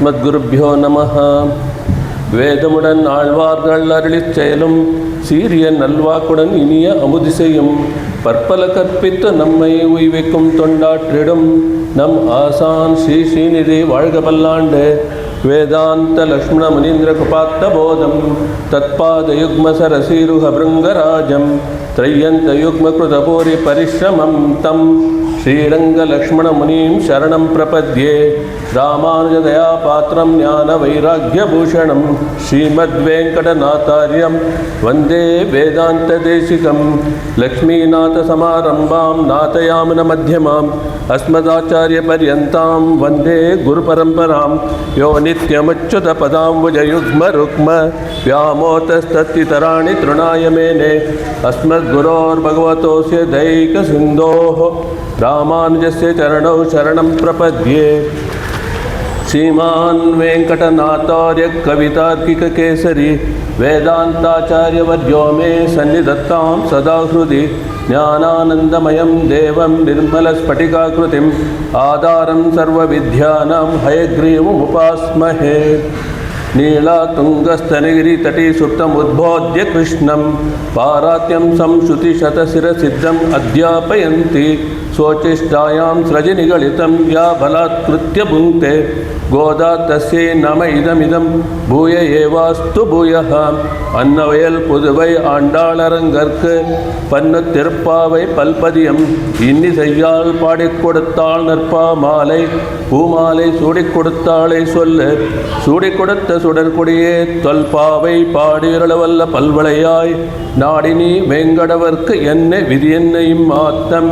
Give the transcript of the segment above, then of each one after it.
அஸ்மத்குருப்யோ நமஹ. வேதமுடன் ஆழ்வார்கள் அருளிச்செயலும் சீரிய நல்வாக்குடன் இனிய அமுதிசையும் பற்பல கற்பித்து நம்மை உய்விக்கும் தொண்டாற்றிடும் நம் ஆசான் ஸ்ரீ ஸ்ரீநிதி வாழ்க பல்லாண்டு. வேதாந்த லக்ஷ்மண முனீந்திர குபாத்த போதம் தத்பாதயுக்ம சரசீருஹ பிருங்கராஜம் த்ரையந்த யுக்ம கிருதபூரி பரிஷ்ரமம் தம் ஸ்ரீரங்க லக்ஷ்மண முனீம் சரணம் பிரபத்யே. ராமானுஜதயா பாத்திரம் ஞான வைராக்கியபூஷணம் ஸ்ரீமத்வேங்கடநாதார்யம் வந்தே வேதாந்த தேசிகம். லக்ஷ்மீநாத சமாரம்பாம் நாதயாமன மத்தியமாம் அஸ்மதாச்சாரிய பர்யந்தாம் வந்தே குரு பரம்பராம். யோ நித்யமச்சுத பதாம்புஜயுக்ம ருக்ம व्यामोतस्तत्तराणि तृणाय मेने अस्मद्गुरोर्भगवतोऽस्य दैकसिन्धोः रामानुजस्य चरणौ शरणं प्रपद्ये. श्रीमान् वेङ्कटनाथार्य कवितार्किककेसरी वेदान्ताचार्यवर्यो मे सन्निधत्तां सदा हृदि. ज्ञानानन्दमयं देवं निर्मलस्फटिकाकृतिम् आधारं सर्वविद्यानां हयग्रीवमुपास्महे. नीलातुङ्गस्तनगिरितटी सुप्तमुद्बोध्य कृष्णं पारात्यं संश्रुतिशतशिरसिद्धम् अध्यापयन्ति. स्वोचिष्टायां स्रजनिगलितं या बलात्कृत्य भुङ्क्ते गोदा तस्यै नम इदमिदं भूय एवास्तु भूयः. अन्नवयल पुदुवै आण्डाळरङ्गर्क्कु पन्नु तिरुप्पावै पल्पदियं இன்னிசையால் பாடிக் கொடுத்தாள் நற்பா மாலை பூமாலை சூடிக் கொடுத்தாளை சொல்லு. சூடிக் கொடுத்த சுடற்கொடியே தொல்பாவை பாடியருளவல்ல பல்வளையாய் நாடினி வெங்கடவர்க்கு என்ன விதி என்னையும் மாத்தம்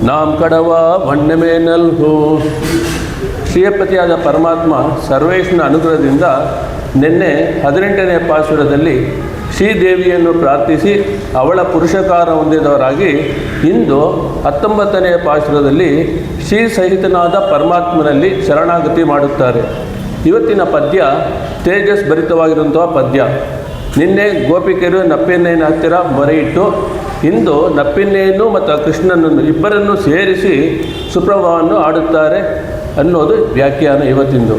நாம் கடವಾ ವಣ್ಣಮೇ ನಲ್ಹು. ಶ್ರೀಯಪತಿಯಾದ ಪರಮಾತ್ಮ ಸರ್ವೇಶ್ವರನ ಅನುಗ್ರಹದಿಂದ ನಿನ್ನೆ 18ನೇ ಪಾಸುರದಲ್ಲಿ ಶ್ರೀದೇವಿಯನ್ನು ಪ್ರಾರ್ಥಿಸಿ ಅವಳ ಪುರುಷಕಾರ ಹೊಂದಿದವರಾಗಿ ಇಂದು 19ನೇ ಪಾಸುರದಲ್ಲಿ ಶ್ರೀ ಸಹಿತನಾದ ಪರಮಾತ್ಮನಲ್ಲಿ ಶರಣಾಗತಿ ಮಾಡುತ್ತಾರೆ. ಇವತ್ತಿನ ಪದ್ಯ ತೇಜಸ್ ಭರಿತವಾಗಿರುವಂತಹ ಪದ್ಯ. ನಿನ್ನೆ ಗೋಪಿಕೆಯರು ನಪ್ಪಿನ್ನೇನ ಹತ್ತಿರ ಮೊರೆ ಇಟ್ಟು ಇಂದು ನಪ್ಪಿನ್ನೇನು ಮತ್ತು ಕೃಷ್ಣನನ್ನು ಇಬ್ಬರನ್ನು ಸೇರಿಸಿ ಸುಪ್ರಭಾವನ್ನು ಆಡುತ್ತಾರೆ ಅನ್ನೋದು ವ್ಯಾಖ್ಯಾನ ಇವತ್ತಿಂದು.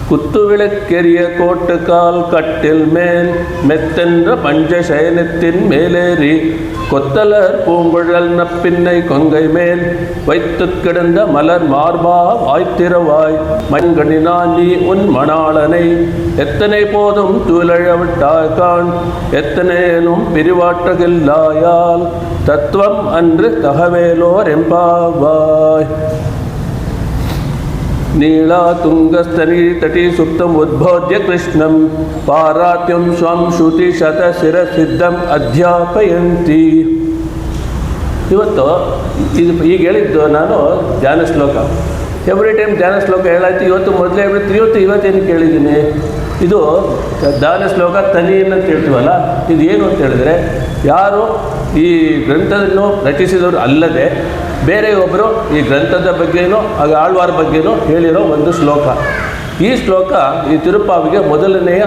குத்துவிளக்கெரிய கோட்டுக்கால் கட்டில் மேல் மெத்தென்ற பஞ்ச சயனத்தின் மேலேறி கொத்தலர் பூங்குழல் நப்பின்னை கொங்கை மேல் வைத்து கிடந்த மலர் மார்பா வாய்த்திரவாய் மண்கணினா நீ உன் மணாளனை எத்தனை போதும் தூளழவிட்டாய்கான் எத்தனேனும் பிரிவாற்றகில்லாயால் தத்துவம் அன்று தகவேலோர் எம்பாவாய். नीलातुङ्गस्तनीतटी सुप्तम् उद्बोध्य कृष्णं पारात्यं स्वं श्रुतिशतशिरसिद्धम् अध्यापयन्ति. ಇವತ್ತು ಇದು ಈಗ ಹೇಳಿದ್ದು ನಾನು ಧ್ಯಾನ ಶ್ಲೋಕ. ಎವ್ರಿ ಟೈಮ್ ಧ್ಯಾನ ಶ್ಲೋಕ ಹೇಳಾಯ್ತು. ಇವತ್ತು ಮೊದಲೇ ಇವತ್ತೇನು ಕೇಳಿದ್ದೀನಿ. ಇದು ಧ್ಯಾನ ಶ್ಲೋಕ ತನಿಯನ್ನು ಅಂತ ಹೇಳ್ತೀವಲ್ಲ, ಇದು ಏನು ಅಂತ ಹೇಳಿದ್ರೆ ಯಾರು ಈ ಗ್ರಂಥವನ್ನು ರಚಿಸಿದವರು ಅಲ್ಲದೆ ಬೇರೆ ಒಬ್ಬರು ಈ ಗ್ರಂಥದ ಬಗ್ಗೆನೋ ಹಾಗೆ ಆಳ್ವಾರ ಬಗ್ಗೆನೋ ಹೇಳಿರೋ ಒಂದು ಶ್ಲೋಕ. ಈ ಶ್ಲೋಕ ಈ ತಿರುಪಾವಿಗೆ ಮೊದಲನೆಯ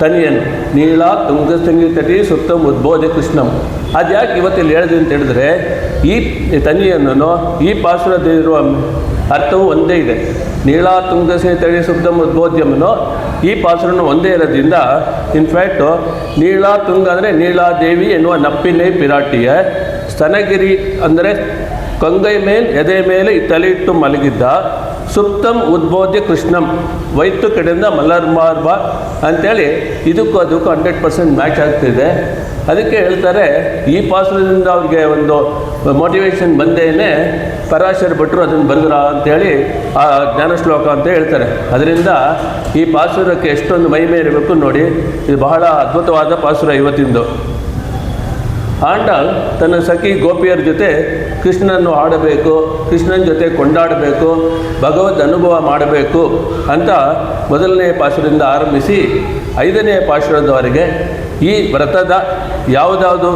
ತನಿಯನ್ನು ನೀಳಾ ತುಂಗಸ್ತಂಗಿತಟಿ ಸುತ್ತಂ ಉದ್ಬೋಧ ಕೃಷ್ಣಂ. ಅದು ಯಾಕೆ ಇವತ್ತಿಲ್ಲಿ ಹೇಳಿದೆ ಅಂತ ಹೇಳಿದ್ರೆ ಈ ತನಿಯನ್ನು ಈ ಪಾಸುರದಲ್ಲಿರುವ ಅರ್ಥವು ಒಂದೇ ಇದೆ. ನೀಳಾ ತುಂಗಸ್ತಂಗಿತಟಿ ಸುತ್ತಂ ಉದ್ಬೋಧ್ಯಮನೋ ಈ ಪಾಸುರನು ಒಂದೇ ಇರೋದ್ರಿಂದ ಇನ್ಫ್ಯಾಕ್ಟು ನೀಳಾ ತುಂಗ ಅಂದರೆ ನೀಳಾದೇವಿ ಎನ್ನುವ ನಪ್ಪಿನೇ ಪಿರಾಟಿಯ, ಸ್ತನಗಿರಿ ಅಂದರೆ ಕೊಂಗೈ ಮೇಲೆ ಎದೆ ಮೇಲೆ ತಲೆ ಇಟ್ಟು ಮಲಗಿದ್ದ, ಸುಪ್ತಂ ಉದ್ಬೋಧ್ಯ ಕೃಷ್ಣಂ ವೈತು ಕಡೆಯಿಂದ ಮಲರ್ ಮಾರ್ಬ ಅಂಥೇಳಿ ಇದಕ್ಕೂ ಅದಕ್ಕೂ 100% ಮ್ಯಾಚ್ ಆಗ್ತಿದೆ. ಅದಕ್ಕೆ ಹೇಳ್ತಾರೆ ಈ ಪಾಸುರದಿಂದ ಅವ್ರಿಗೆ ಒಂದು ಮೋಟಿವೇಶನ್ ಬಂದೇನೆ ಪರಾಶರ ಭಟ್ರು ಅದನ್ನು ಬರೆದ್ರ ಅಂಥೇಳಿ ಆ ಜ್ಞಾನ ಶ್ಲೋಕ ಅಂತ ಹೇಳ್ತಾರೆ. ಅದರಿಂದ ಈ ಪಾಸುರಕ್ಕೆ ಎಷ್ಟೊಂದು ಮಹಿಮೆ ಇರಬೇಕು ನೋಡಿ. ಇದು ಬಹಳ ಅದ್ಭುತವಾದ ಪಾಸುರ ಇವತ್ತಿಂದು. ಆಂಡಾಳ್ ತನ್ನ ಸಖಿ ಗೋಪಿಯರ ಜೊತೆ ಕೃಷ್ಣನನ್ನು ಆಡಬೇಕು, ಕೃಷ್ಣನ ಜೊತೆ ಕೊಂಡಾಡಬೇಕು, ಭಗವದ್ ಅನುಭವ ಮಾಡಬೇಕು ಅಂತ ಮೊದಲನೇ ಪಾಸುರದಿಂದ ಆರಂಭಿಸಿ 5ನೇ ಪಾಸುರದವರೆಗೆ ಈ ವ್ರತದ ಯಾವುದಾವುದು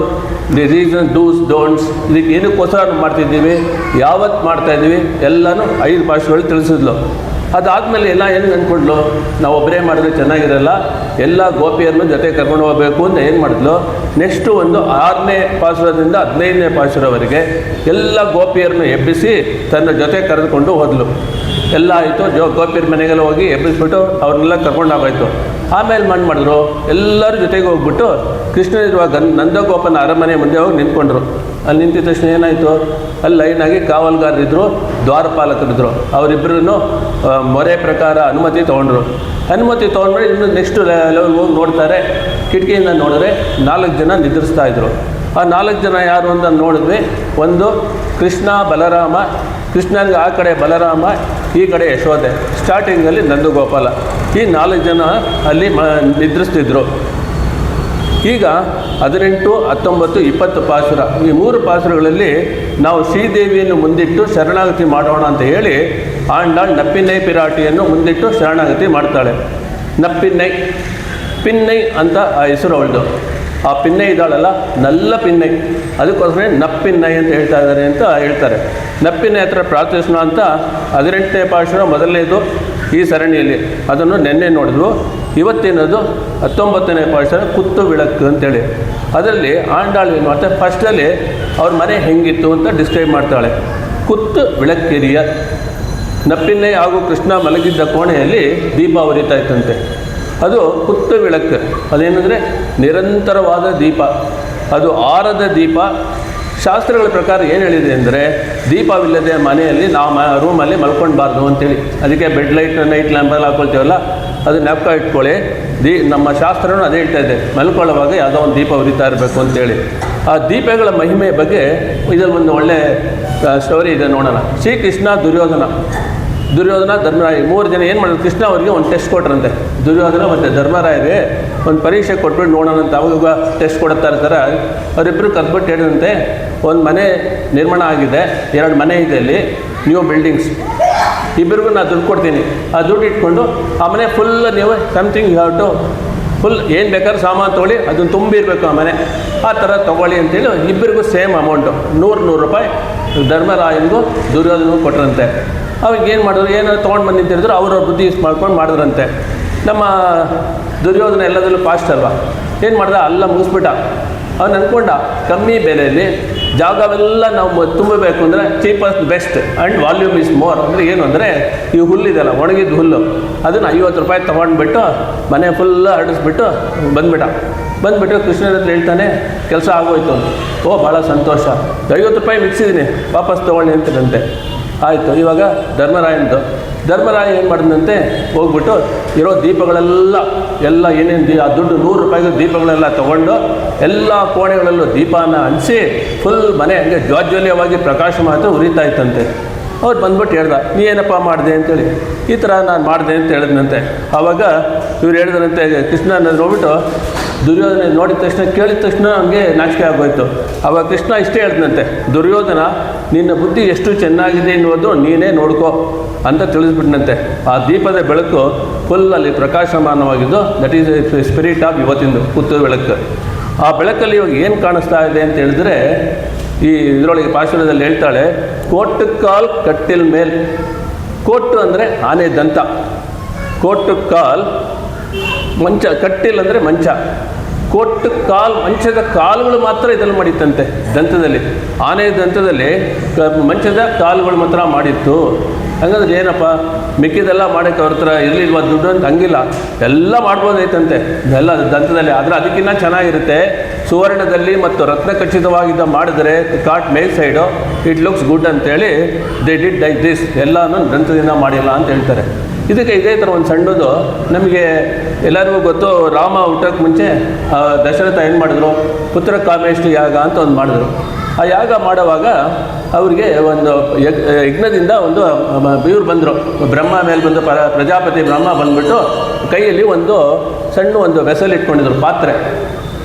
ರೀಸನ್ ಡೂಸ್ ಡೋಂಟ್ಸ್, ಇದಕ್ಕೆ ಏನಕ್ಕೋಸ್ಕರ ಮಾಡ್ತಿದ್ದೀವಿ, ಯಾವತ್ತು ಮಾಡ್ತಾಯಿದ್ದೀವಿ ಎಲ್ಲನೂ 5 ಪಾಸುರಗಳು ತಿಳಿಸಿದ್ಲು. ಅದಾದಮೇಲೆ ಎಲ್ಲ ಏನು ಅಂದ್ಕೊಂಡ್ಲು, ನಾವು ಒಬ್ಬರೇ ಮಾಡಿದ್ರೆ ಚೆನ್ನಾಗಿರಲ್ಲ, ಎಲ್ಲ ಗೋಪಿಯರನ್ನು ಜೊತೆ ಕರ್ಕೊಂಡು ಹೋಗಬೇಕು ಅಂತ ಏನು ಮಾಡಿದ್ಲು. ನೆಕ್ಸ್ಟು ಒಂದು 6ನೇ ಪಾಸುರದಿಂದ 15ನೇ ಪಾಸುರವರೆಗೆ ಎಲ್ಲ ಗೋಪಿಯರನ್ನು ಎಬ್ಬಿಸಿ ತನ್ನ ಜೊತೆ ಕರೆದುಕೊಂಡು ಹೋದ್ಲು. ಎಲ್ಲ ಆಯಿತು. ಗೋಪಿಯರ ಮನೆಗೆಲ್ಲ ಹೋಗಿ ಎಬ್ಬಿಸ್ಬಿಟ್ಟು ಅವ್ರನ್ನೆಲ್ಲ ಕರ್ಕೊಂಡೋಗಾಯ್ತು. ಆಮೇಲೆ ಮಾಡಿದ್ರು ಎಲ್ಲರ ಜೊತೆಗೆ ಹೋಗ್ಬಿಟ್ಟು ಕೃಷ್ಣನಿರುವ ನಂದಗೋಪನ ಅರಮನೆ ಮುಂದೆ ಹೋಗಿ ನಿಂತ್ಕೊಂಡ್ರು. ಅಲ್ಲಿ ನಿಂತಿದ್ದ ತಕ್ಷಣ ಏನಾಯಿತು, ಅಲ್ಲಿ ಲೈನಾಗಿ ಕಾವಲ್ಗಾರರಿದ್ದರು, ದ್ವಾರಪಾಲಕರಿದ್ದರು. ಅವರಿಬ್ಬರೂ ಮೊರೆ ಪ್ರಕಾರ ಅನುಮತಿ ತೊಗೊಂಡ್ರು. ಅನುಮತಿ ತೊಗೊಂಡ್ರೆ ಇನ್ನು ನೆಕ್ಸ್ಟ್ ಲೆವೆಲ್ ಹೋಗಿ ನೋಡ್ತಾರೆ. ಕಿಟಕಿಯಿಂದ ನೋಡಿದ್ರೆ 4 ಜನ ನಿದ್ರಿಸ್ತಾಯಿದ್ರು. ಆ 4 ಜನ ಯಾರು ಅಂತ ನೋಡಿದ್ವಿ. ಒಂದು ಕೃಷ್ಣ, ಬಲರಾಮ, ಕೃಷ್ಣನಿಗೆ ಆ ಕಡೆ ಬಲರಾಮ, ಈ ಕಡೆ ಯಶೋದೆ, ಸ್ಟಾರ್ಟಿಂಗಲ್ಲಿ ನಂದಗೋಪಾಲ. ಈ 4 ಜನ ಅಲ್ಲಿ ನಿದ್ರಿಸ್ತಿದ್ರು. ಈಗ 18, 19, 20 ಪಾಸುರ, ಈ 3 ಪಾಸುರಗಳಲ್ಲಿ ನಾವು ಶ್ರೀದೇವಿಯನ್ನು ಮುಂದಿಟ್ಟು ಶರಣಾಗತಿ ಮಾಡೋಣ ಅಂತ ಹೇಳಿ ಆಂಡಾಳ್ ನಪ್ಪಿನ್ನೈ ಪಿರಾಟಿಯನ್ನು ಮುಂದಿಟ್ಟು ಶರಣಾಗತಿ ಮಾಡ್ತಾಳೆ. ನಪ್ಪಿನ್ನೈ, ಪಿನ್ನೈ ಅಂತ ಆ ಹೆಸರು ಅವಳದು. ಆ ಪಿನ್ನೈ ಇದ್ದಾಳಲ್ಲ, ನಲ್ಲ ಪಿನ್ನೈ, ಅದಕ್ಕೋಸ್ಕರ ನಪ್ಪಿನ್ನೈ ಅಂತ ಹೇಳ್ತಾ ಇದ್ದಾರೆ ಅಂತ ಹೇಳ್ತಾರೆ. ನಪ್ಪಿನ್ನೈ ಹತ್ರ ಪ್ರಾರ್ಥಿಸೋಣ ಅಂತ 18ನೇ ಪಾಸುರ ಮೊದಲನೇದು ಈ ಸರಣಿಯಲ್ಲಿ, ಅದನ್ನು ನೆನ್ನೆ ನೋಡಿದ್ವು. ಇವತ್ತಿನದು 19ನೇ ಪಾಸುರ ಕುತ್ತು ಬೆಳಕು ಅಂತೇಳಿ. ಅದರಲ್ಲಿ ಆಂಡಾಳು ಏನು ಮಾಡ್ತಾರೆ, ಫಸ್ಟಲ್ಲಿ ಅವ್ರ ಮನೆ ಹೆಂಗಿತ್ತು ಅಂತ ಡಿಸ್ಕ್ರೈಬ್ ಮಾಡ್ತಾಳೆ. ಕುತ್ತು ಬೆಳಕಿರಿಯ ನಪ್ಪಿನ್ನೈ ಹಾಗೂ ಕೃಷ್ಣ ಮಲಗಿದ್ದ ಕೋಣೆಯಲ್ಲಿ ದೀಪ ಉರಿತಾ ಇತ್ತಂತೆ. ಅದು ಕುತ್ತು ಬೆಳಕು. ಅದೇನೆಂದರೆ ನಿರಂತರವಾದ ದೀಪ, ಅದು ಆರದ ದೀಪ. ಶಾಸ್ತ್ರಗಳ ಪ್ರಕಾರ ಏನು ಹೇಳಿದೆ ಅಂದರೆ, ದೀಪವಿಲ್ಲದೆ ಮನೆಯಲ್ಲಿ ನಾವು ರೂಮಲ್ಲಿ ಮಲ್ಕೊಳ್ಬಾರ್ದು ಅಂತೇಳಿ. ಅದಕ್ಕೆ ಬೆಡ್ ಲೈಟ್, ನೈಟ್ ಲ್ಯಾಂಪೆಲ್ಲ ಹಾಕ್ಕೊಳ್ತೀವಲ್ಲ, ಅದು ಜ್ಞಾಪಕ ಇಟ್ಕೊಳ್ಳಿ. ನಮ್ಮ ಶಾಸ್ತ್ರನೂ ಅದೇ ಹೇಳ್ತಾ ಇದೆ, ಮಲ್ಕೊಳ್ಳುವಾಗ ಯಾವುದೋ ಒಂದು ದೀಪ ಉರಿತಾ ಇರಬೇಕು ಅಂತೇಳಿ. ಆ ದೀಪಗಳ ಮಹಿಮೆ ಬಗ್ಗೆ ಇದರಲ್ಲಿ ಒಂದು ಒಳ್ಳೆಯ ಸ್ಟೋರಿ ಇದೆ, ನೋಡೋಣ. ಶ್ರೀಕೃಷ್ಣ, ದುರ್ಯೋಧನ, ಧರ್ಮರಾಯ 3 ಜನ ಏನು ಮಾಡಿದ್ರು, ಕೃಷ್ಣ ಅವರಿಗೆ ಒಂದು ಟೆಸ್ಟ್ ಕೊಟ್ರಂತೆ. ದುರ್ಯೋಧನ ಮತ್ತು ಧರ್ಮರಾಯರಿಗೆ ಒಂದು ಪರೀಕ್ಷೆ ಕೊಟ್ಬಿಟ್ಟು ನೋಡೋಣ ಅಂತ ಅವಾಗ ಟೆಸ್ಟ್ ಕೊಡ್ತಾ ಇರ್ತಾರೆ. ಅವರಿಬ್ಬರು ಕರ್ಬಿಟ್ಟು ಹೇಳಿದಂತೆ, ಒಂದು ಮನೆ ನಿರ್ಮಾಣ ಆಗಿದೆ, 2 ಮನೆ ಇದೆ ಅಲ್ಲಿ, ನ್ಯೂ ಬಿಲ್ಡಿಂಗ್ಸ್. ಇಬ್ಬರಿಗೂ ನಾನು ದುಡ್ಡು ಕೊಡ್ತೀನಿ. ಆ ದುಡ್ಡು ಇಟ್ಕೊಂಡು ಆ ಮನೆ ಫುಲ್ ನೀವು something you have to full ಏನು ಬೇಕಾದ್ರೂ ಸಾಮಾನು ತೊಗೊಳ್ಳಿ, ಅದನ್ನು ತುಂಬಿರಬೇಕು ಆ ಮನೆ, ಆ ಥರ ತೊಗೊಳ್ಳಿ ಅಂತೇಳಿ ಇಬ್ಬರಿಗೂ ಸೇಮ್ ಅಮೌಂಟು 100 ರೂಪಾಯಿ ಧರ್ಮರಾಯನಿಗೂ ದುರ್ಯೋಧನಿಗೂ ಕೊಟ್ಟರಂತೆ. ಅವಾಗ ಏನು ಮಾಡಿದ್ರು, ಏನಾದ್ರು ತೊಗೊಂಡು ಬಂದು ನಿಂತಿದ್ರು, ಅವ್ರವ್ರ ಬುದ್ಧಿ ಯೂಸ್ ಮಾಡ್ಕೊಂಡು ಮಾಡಿದ್ರಂತೆ. ನಮ್ಮ ದುರ್ಯೋಧನ ಎಲ್ಲದರಲ್ಲೂ ಫಾಸ್ಟ್ ಅಲ್ವಾ, ಏನು ಮಾಡ್ದ, ಅಲ್ಲ ಮುಗಿಸ್ಬಿಟ್ಟ. ಅವನು ಅಂದ್ಕೊಂಡ ಕಮ್ಮಿ ಬೆಲೆಯಲ್ಲಿ ಜಾಗವೆಲ್ಲ ನಾವು ತುಂಬಬೇಕು ಅಂದರೆ cheapest best and volume is more. ಅಂದರೆ ಏನು ಅಂದರೆ, ಈ ಹುಲ್ಲಿದೆಲ್ಲ ಒಣಗಿದ ಹುಲ್ಲು, ಅದನ್ನು 50 ರೂಪಾಯಿ ತೊಗೊಂಡ್ಬಿಟ್ಟು ಮನೆ ಫುಲ್ಲು ಹರಡಿಸ್ಬಿಟ್ಟು ಬಂದುಬಿಟ್ಟು ಕೃಷ್ಣನ ಹತ್ರ ಹೇಳ್ತಾನೆ, ಕೆಲಸ ಆಗೋಯ್ತು ಅಂತ. ಓ ಭಾಳ ಸಂತೋಷ, 50 ರೂಪಾಯಿ ಮಿಕ್ಸಿದ್ದೀನಿ, ವಾಪಸ್ ತೊಗೊಳ್ಳಿ ಅಂತಿದಂತೆ. ಆಯಿತು. ಇವಾಗ ಧರ್ಮರಾಯ ಏನು ಮಾಡಿದಂತೆ, ಹೋಗ್ಬಿಟ್ಟು ಇರೋ ದೀಪಗಳೆಲ್ಲ ಏನೇನು ಆ ದುಡ್ಡು 100 ರೂಪಾಯಿಗೆ ದೀಪಗಳೆಲ್ಲ ತೊಗೊಂಡು ಎಲ್ಲ ಕೋಣೆಗಳಲ್ಲೂ ದೀಪನ ಹಂಚಿಸಿ ಫುಲ್ ಮನೆ ಹಂಗೆ ಜ್ವಾಜ್ವಲ್ಯವಾಗಿ ಪ್ರಕಾಶ ಮಾತ್ರ ಉರಿತಾ ಇತ್ತಂತೆ. ಅವ್ರು ಬಂದ್ಬಿಟ್ಟು ಹೇಳ್ದ, ನೀ ಏನಪ್ಪ ಮಾಡಿದೆ ಅಂತೇಳಿ. ಈ ಥರ ನಾನು ಮಾಡಿದೆ ಅಂತ ಹೇಳಿದ್ನಂತೆ. ಆವಾಗ ಇವ್ರು ಹೇಳಿದ್ರಂತೆ, ಕೃಷ್ಣನ ನೋಡ್ಬಿಟ್ಟು ದುರ್ಯೋಧನ ನೋಡಿದ ತಕ್ಷಣ, ಕೇಳಿದ ತಕ್ಷಣ ಹಂಗೆ ನಾಚಿಕೆ ಆಗೋಯ್ತು. ಆವಾಗ ಕೃಷ್ಣ ಇಷ್ಟೇ ಹೇಳಿದಂತೆ, ದುರ್ಯೋಧನ ನಿನ್ನ ಬುದ್ಧಿ ಎಷ್ಟು ಚೆನ್ನಾಗಿದೆ ಎನ್ನುವುದು ನೀನೇ ನೋಡ್ಕೋ ಅಂತ ತಿಳಿಸ್ಬಿಟ್ನಂತೆ. ಆ ದೀಪದ ಬೆಳಕು ಫುಲ್ಲಲ್ಲಿ ಪ್ರಕಾಶಮಾನವಾಗಿದ್ದು, ದಟ್ ಈಸ್ ಸ್ಪಿರಿಟ್ ಆಫ್ ಇವತ್ತಿಂದು ಕುತ್ತು ಬೆಳಕು. ಆ ಬೆಳಕಲ್ಲಿ ಇವಾಗ ಏನು ಕಾಣಿಸ್ತಾ ಇದೆ ಅಂತ ಹೇಳಿದ್ರೆ, ಈ ಇದರೊಳಗೆ ಪಾಶುರದಲ್ಲಿ ಹೇಳ್ತಾಳೆ, ಕೋಟ್ಟು ಕಾಲ್ ಕಟ್ಟಿಲ್ ಮೇಲ್. ಕೋಟ್ಟು ಅಂದರೆ ಆನೆ ದಂತ, ಕೋಟ್ಟು ಕಾಲ್ ಮಂಚ, ಕಟ್ಟಿಲ್ ಅಂದರೆ ಮಂಚ, ಕೋಟ್ಟು ಕಾಲ್ ಮಂಚದ ಕಾಲುಗಳು ಮಾತ್ರ ಇದರಲ್ಲಿ ಮಾಡಿತ್ತಂತೆ ದಂತದಲ್ಲಿ. ಆನೆ ದಂತದಲ್ಲಿ ಮಂಚದ ಕಾಲುಗಳು ಮಾತ್ರ ಮಾಡಿತ್ತು. ಹಂಗಂದ್ರೆ ಏನಪ್ಪ, ಮಿಕ್ಕಿದೆಲ್ಲ ಮಾಡೋಕ್ಕೆ ಅವ್ರ ಹತ್ರ ಇರಲಿಲ್ವ ದುಡ್ಡು ಅಂತ? ಹಂಗಿಲ್ಲ, ಎಲ್ಲ ಮಾಡ್ಬೋದೈತಂತೆ ಎಲ್ಲ ದಂತದಲ್ಲಿ. ಆದರೆ ಅದಕ್ಕಿಂತ ಚೆನ್ನಾಗಿರುತ್ತೆ ಸುವರ್ಣದಲ್ಲಿ ಮತ್ತು ರತ್ನ ಖಚಿತವಾಗಿದ್ದ ಮಾಡಿದ್ರೆ ಕಾಟ್ ಮೇಲ್ ಸೈಡು ಇಟ್ ಲುಕ್ಸ್ ಗುಡ್ ಅಂತೇಳಿ ದೇ ಡಿಡ್ ಲೈಕ್ ದಿಸ್, ಎಲ್ಲನೂ ದಂತದಿಂದ ಮಾಡಿಲ್ಲ ಅಂತ ಹೇಳ್ತಾರೆ. ಇದಕ್ಕೆ ಇದೇ ಥರ ಒಂದು ಸಣ್ಣದು ನಮಗೆ ಎಲ್ಲರಿಗೂ ಗೊತ್ತು. ರಾಮ ಹುಟ್ಟೋಕ್ಕೆ ಮುಂಚೆ ದಶರಥ ಏನು ಮಾಡಿದ್ರು, ಪುತ್ರ ಕಾಮೇಷ್ಟಿ ಯಾಗ ಅಂತ ಒಂದು ಮಾಡಿದ್ರು. ಆ ಯಾಗ ಮಾಡುವಾಗ ಅವರಿಗೆ ಒಂದು ಯಜ್ಞದಿಂದ ಒಂದು ಇವ್ರು ಬಂದರು, ಬ್ರಹ್ಮ ಮೇಲೆ ಬಂದು ಪ್ರಜಾಪತಿ ಬ್ರಹ್ಮ ಬಂದುಬಿಟ್ಟು ಕೈಯಲ್ಲಿ ಒಂದು ಸಣ್ಣ ಒಂದು ವೆಸಲ್ ಇಟ್ಕೊಂಡಿದ್ರು, ಪಾತ್ರೆ.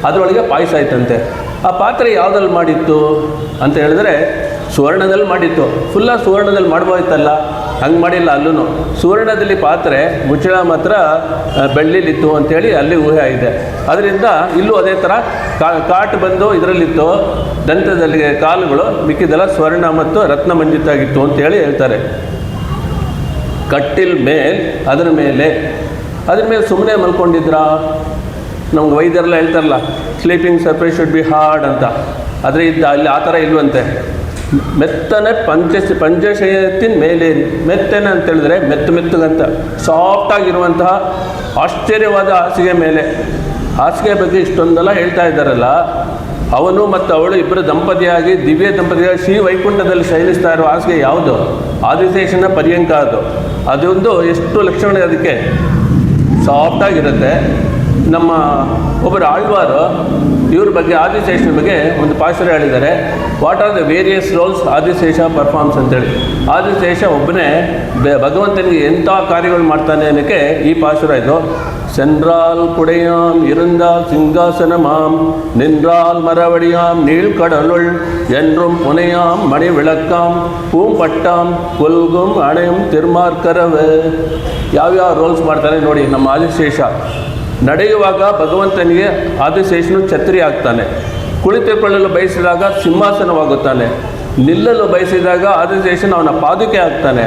ಅದರೊಳಗೆ ಪಾಯಸ ಆಯ್ತಂತೆ. ಆ ಪಾತ್ರೆ ಯಾವುದ್ರಲ್ಲಿ ಮಾಡಿತ್ತು ಅಂತ ಹೇಳಿದ್ರೆ ಸುವರ್ಣದಲ್ಲಿ ಮಾಡಿತ್ತು. ಫುಲ್ಲ ಸುವರ್ಣದಲ್ಲಿ ಮಾಡ್ಬೋಯ್ತಲ್ಲ, ಹಂಗೆ ಮಾಡಿಲ್ಲ. ಅಲ್ಲೂ ಸುವರ್ಣದಲ್ಲಿ ಪಾತ್ರೆ, ಮುಚ್ಚಳ ಮಾತ್ರ ಬೆಳ್ಳಿಲಿತ್ತು ಅಂಥೇಳಿ ಅಲ್ಲಿ ಊಹೆ ಇದೆ. ಅದರಿಂದ ಇಲ್ಲೂ ಅದೇ ಥರ ಕಾಟ್ ಬಂದು ಇದರಲ್ಲಿತ್ತು, ದಂತದಲ್ಲಿ ಕಾಲುಗಳು, ಮಿಕ್ಕಿದೆಲ್ಲ ಸ್ವರ್ಣ ಮತ್ತು ರತ್ನ ಮಂಜಿತಾಗಿತ್ತು ಅಂತೇಳಿ ಹೇಳ್ತಾರೆ. ಕಟ್ಟಿಲ್ ಮೇಲ್, ಅದ್ರ ಮೇಲೆ ಸುಮ್ಮನೆ ಮಲ್ಕೊಂಡಿದ್ರ? ನಮ್ಗೆ ವೈದ್ಯರೆಲ್ಲ ಹೇಳ್ತಾರಲ್ಲ, sleeping surface should be hard ಅಂತ. ಆದರೆ ಅಲ್ಲಿ ಆ ಥರ ಇಲ್ವಂತೆ. ಮೆತ್ತನೆ ಪಂಚಶಯತ್ತಿನ ಮೇಲೇರಿ. ಮೆತ್ತನೆ ಅಂತ ಹೇಳಿದ್ರೆ ಮೆತ್ತಗಂತ ಸಾಫ್ಟಾಗಿರುವಂತಹ ಆಶ್ಚರ್ಯವಾದ ಹಾಸಿಗೆ ಮೇಲೆ. ಹಾಸಿಗೆ ಬಗ್ಗೆ ಇಷ್ಟೊಂದೆಲ್ಲ ಹೇಳ್ತಾ ಇದ್ದಾರಲ್ಲ, ಅವನು ಮತ್ತು ಅವಳು ಇಬ್ಬರು ದಂಪತಿಯಾಗಿ ದಿವ್ಯ ದಂಪತಿಯಾಗಿ ಶ್ರೀ ವೈಕುಂಠದಲ್ಲಿ ಶಯನಿಸ್ತಾ ಇರೋ ಹಾಸಿಗೆ ಯಾವುದು? ಆದಿಶೇಷನ ಪರ್ಯಂಕ. ಅದೊಂದು ಎಷ್ಟು ಲಕ್ಷಣ, ಅದಕ್ಕೆ ಸಾಫ್ಟಾಗಿರುತ್ತೆ. ನಮ್ಮ ಒಬ್ಬರು ಆಳ್ವಾರು ಇವ್ರ ಬಗ್ಗೆ, ಆದಿಶೇಷನ ಬಗ್ಗೆ ಒಂದು ಪಾಶುರ ಹೇಳಿದ್ದಾರೆ. What are the various roles Adishesha performs ಅಂತೇಳಿ. ಆದಿಶೇಷ ಒಬ್ಬನೇ ಭಗವಂತನಿಗೆ ಎಂಥ ಕಾರ್ಯಗಳು ಮಾಡ್ತಾನೆ ಅನ್ನೋಕ್ಕೆ ಈ ಪಾಶುರ ಇದು. சென்றால் குடையாம் இருந்தால் சிங்காசனமாம் நின்றால் மரவடியாம் நீழ்கடலுள் என்றும் புனையாம் மணி விளக்காம் பூம்பಟ್ಟಾಂ ಕೊಲ್ಗುಂ ಅಣೆಂ ತಿರ್ಮಾರ್ಕರವೆ. ಯಾವ್ಯಾವ ರೋಲ್ಸ್ ಮಾಡ್ತಾರೆ ನೋಡಿ ನಮ್ಮ ಆದಿಶೇಷ. ನಡೆಯುವಾಗ ಭಗವಂತನಿಗೆ ಆದಿಶೇಷನು ಛತ್ರಿ ಆಗ್ತಾನೆ. ಕುಳಿತುಕೊಳ್ಳಲು ಬಯಸಿದಾಗ ಸಿಂಹಾಸನವಾಗುತ್ತಾನೆ. ನಿಲ್ಲಲು ಬಯಸಿದಾಗ ಆದಿಶೇಷನು ಅವನ ಪಾದುಕೆ ಆಗ್ತಾನೆ.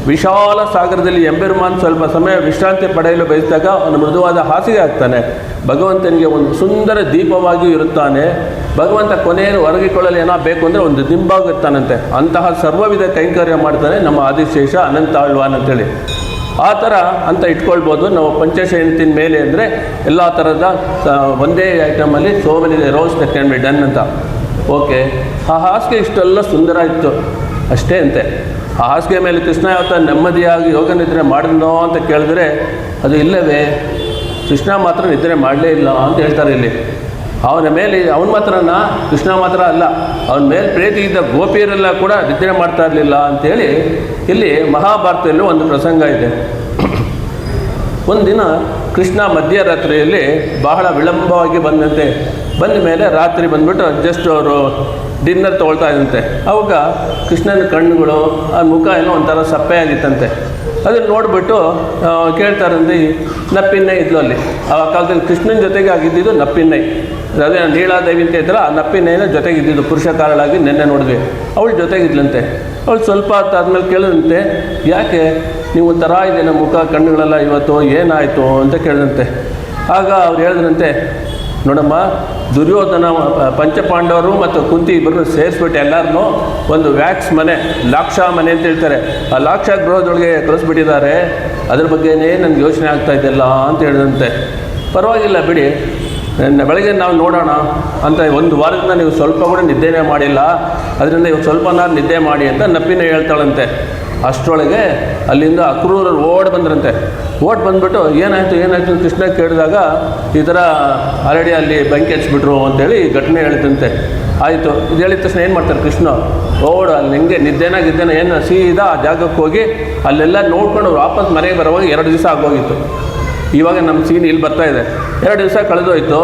ವಿಶಾಲ ಸಾಗರದಲ್ಲಿ ಎಂಬೆರುಮಾನ್ ಸ್ವಲ್ಪ ಸಮಯ ವಿಶ್ರಾಂತಿ ಪಡೆಯಲು ಬಯಸಿದಾಗ ಅವನ ಮೃದುವಾದ ಹಾಸಿಗೆ ಆಗ್ತಾನೆ. ಭಗವಂತನಿಗೆ ಒಂದು ಸುಂದರ ದೀಪವಾಗಿಯೂ ಇರುತ್ತಾನೆ. ಭಗವಂತ ಕೊನೆಯನ್ನು ಒರಗಿಕೊಳ್ಳಲು ಏನೋ ಬೇಕು ಅಂದರೆ ಒಂದು ದಿಂಬಾಗುತ್ತಾನಂತೆ. ಅಂತಹ ಸರ್ವವಿಧ ಕೈಂಕರ್ಯ ಮಾಡ್ತಾನೆ ನಮ್ಮ ಆದಿಶೇಷ ಅನಂತ ಆಳ್ವಾನ್ ಅಂತೇಳಿ. ಆ ಥರ ಅಂತ ಇಟ್ಕೊಳ್ಬೋದು ನಾವು. ಪಂಚಶಯಂತಿನ ಮೇಲೆ ಅಂದರೆ ಎಲ್ಲ ಥರದ ಒಂದೇ ಐಟಮಲ್ಲಿ so many roles that can be done ಅಂತ. ಓಕೆ, ಆ ಹಾಸಿಗೆ ಇಷ್ಟೆಲ್ಲ ಸುಂದರ ಇತ್ತು ಅಷ್ಟೇ ಅಂತೆ. ಆ ಹಾಸಿಗೆ ಮೇಲೆ ಕೃಷ್ಣ ಯಾವತ್ತ ನೆಮ್ಮದಿಯಾಗಿ ಯೋಗ ನಿದ್ರೆ ಮಾಡಿದ್ನೋ ಅಂತ ಕೇಳಿದ್ರೆ ಅದು ಇಲ್ಲವೇ. ಕೃಷ್ಣ ಮಾತ್ರ ನಿದ್ರೆ ಮಾಡಲೇ ಇಲ್ಲ ಅಂತ ಹೇಳ್ತಾರೆ ಇಲ್ಲಿ. ಅವನ ಮೇಲೆ ಅವನ ಮಾತ್ರನ, ಕೃಷ್ಣ ಮಾತ್ರ ಅಲ್ಲ, ಅವನ ಮೇಲೆ ಪ್ರೀತಿ ಇದ್ದ ಗೋಪಿಯರೆಲ್ಲ ಕೂಡ ನಿದ್ರೆ ಮಾಡ್ತಾ ಇರಲಿಲ್ಲ ಅಂಥೇಳಿ ಇಲ್ಲಿ ಮಹಾಭಾರತದಲ್ಲೂ ಒಂದು ಪ್ರಸಂಗ ಇದೆ. ಒಂದಿನ ಕೃಷ್ಣ ಮಧ್ಯರಾತ್ರಿಯಲ್ಲಿ ಬಹಳ ವಿಳಂಬವಾಗಿ ಬಂದಂತೆ. ಬಂದ ಮೇಲೆ ರಾತ್ರಿ ಬಂದುಬಿಟ್ಟು ಜಸ್ಟ್ ಅವರು ಡಿನ್ನರ್ ತೊಗೊಳ್ತಾ ಇದ್ದಂತೆ. ಅವಾಗ ಕೃಷ್ಣನ ಕಣ್ಣುಗಳು, ಆ ಮುಖ ಏನೋ ಒಂಥರ ಸಪ್ಪೆ ಆಗಿತ್ತಂತೆ. ಅದನ್ನು ನೋಡಿಬಿಟ್ಟು ಕೇಳ್ತಾರಂತೆ, ನಪ್ಪಿನ್ನೈ ಇದ್ಲು ಅಲ್ಲಿ. ಆ ಕಾಲದಲ್ಲಿ ಕೃಷ್ಣನ ಜೊತೆಗೆ ಆಗಿದ್ದಿದ್ದು ನಪ್ಪಿನ್ನೈ. ಅದೇ ನೀಳಾದೇವಿ ಅಂತ ಇದ್ರೆ ಆ ನಪ್ಪಿನೈನ ಜೊತೆಗಿದ್ದಿದ್ದು, ಪುರುಷ ಕಾರಳಾಗಿ ನೆನ್ನೆ ನೋಡಿದ್ವಿ. ಅವಳು ಜೊತೆಗಿದ್ಲಂತೆ. ಅವಳು ಸ್ವಲ್ಪ ಹೊತ್ತಾದ್ಮೇಲೆ ಕೇಳಿದಂತೆ, ಯಾಕೆ ನೀವು ಒಂಥರ ಇದೆ ನಮ್ಮ ಮುಖ ಕಣ್ಣುಗಳೆಲ್ಲ ಇವತ್ತು, ಏನಾಯಿತು ಅಂತ ಕೇಳಿದಂತೆ. ಆಗ ಅವ್ರು ಹೇಳಿದ್ರಂತೆ, ನೋಡಮ್ಮ, ದುರ್ಯೋಧನ ಪಂಚಪಾಂಡವರು ಮತ್ತು ಕುಂತಿ ಇಬ್ಬರನ್ನು ಸೇರಿಸ್ಬಿಟ್ಟು ಎಲ್ಲರನ್ನೂ ಒಂದು ವ್ಯಾಕ್ಸ್ ಮನೆ, ಲಾಕ್ಷಾ ಮನೆ ಅಂತ ಹೇಳ್ತಾರೆ, ಆ ಲಾಕ್ಷಾ ಗೃಹದೊಳಗೆ ಕಳಿಸ್ಬಿಟ್ಟಿದ್ದಾರೆ. ಅದ್ರ ಬಗ್ಗೆನೇ ನನಗೆ ಯೋಚನೆ ಆಗ್ತಾ ಇದೆಯಲ್ಲ ಅಂತ ಹೇಳಿದಂತೆ. ಪರವಾಗಿಲ್ಲ ಬಿಡಿ, ಬೆಳಗ್ಗೆ ನಾವು ನೋಡೋಣ ಅಂತ. ಒಂದು ವಾರದಿಂದ ನೀವು ಸ್ವಲ್ಪ ಕೂಡ ನಿದ್ದೆನೇ ಮಾಡಿಲ್ಲ, ಅದರಿಂದ ಇವಾಗ ಸ್ವಲ್ಪ ನಿದ್ದೆ ಮಾಡಿ ಅಂತ ನಪ್ಪಿನ ಹೇಳ್ತಾಳಂತೆ. ಅಷ್ಟರೊಳಗೆ ಅಲ್ಲಿಂದ ಅಕ್ರೂರರು ಓಡಿ ಬಂದ್ರಂತೆ. ಓಡಿ ಬಂದುಬಿಟ್ಟು ಏನಾಯಿತು ಕೃಷ್ಣ ಕೇಳಿದಾಗ ಈ ಥರ ಆಲ್ರೆಡಿ ಅಲ್ಲಿ ಬೆಂಕಿ ಹಚ್ಬಿಟ್ರು ಅಂತೇಳಿ ಘಟನೆ ಹೇಳಿದಂತೆ. ಆಯಿತು, ಇದು ಹೇಳಿದ ತಕ್ಷಣ ಏನು ಮಾಡ್ತಾರೆ ಕೃಷ್ಣ, ಅಲ್ಲಿ ನಿಂಗೆ ನಿದ್ದೆನ ಏನು ಸೀದಾ ಆ ಜಾಗಕ್ಕೆ ಹೋಗಿ ಅಲ್ಲೆಲ್ಲ ನೋಡ್ಕೊಂಡು ವಾಪಸ್ ಮನೆಗೆ ಬರುವಾಗ 2 ದಿವಸ ಆಗೋಗಿತ್ತು. ಇವಾಗ ನಮ್ಮ ಸೀನ್ ಇಲ್ಲಿ ಬರ್ತಾ ಇದೆ. 2 ದಿವಸ ಕಳೆದೋಯ್ತು.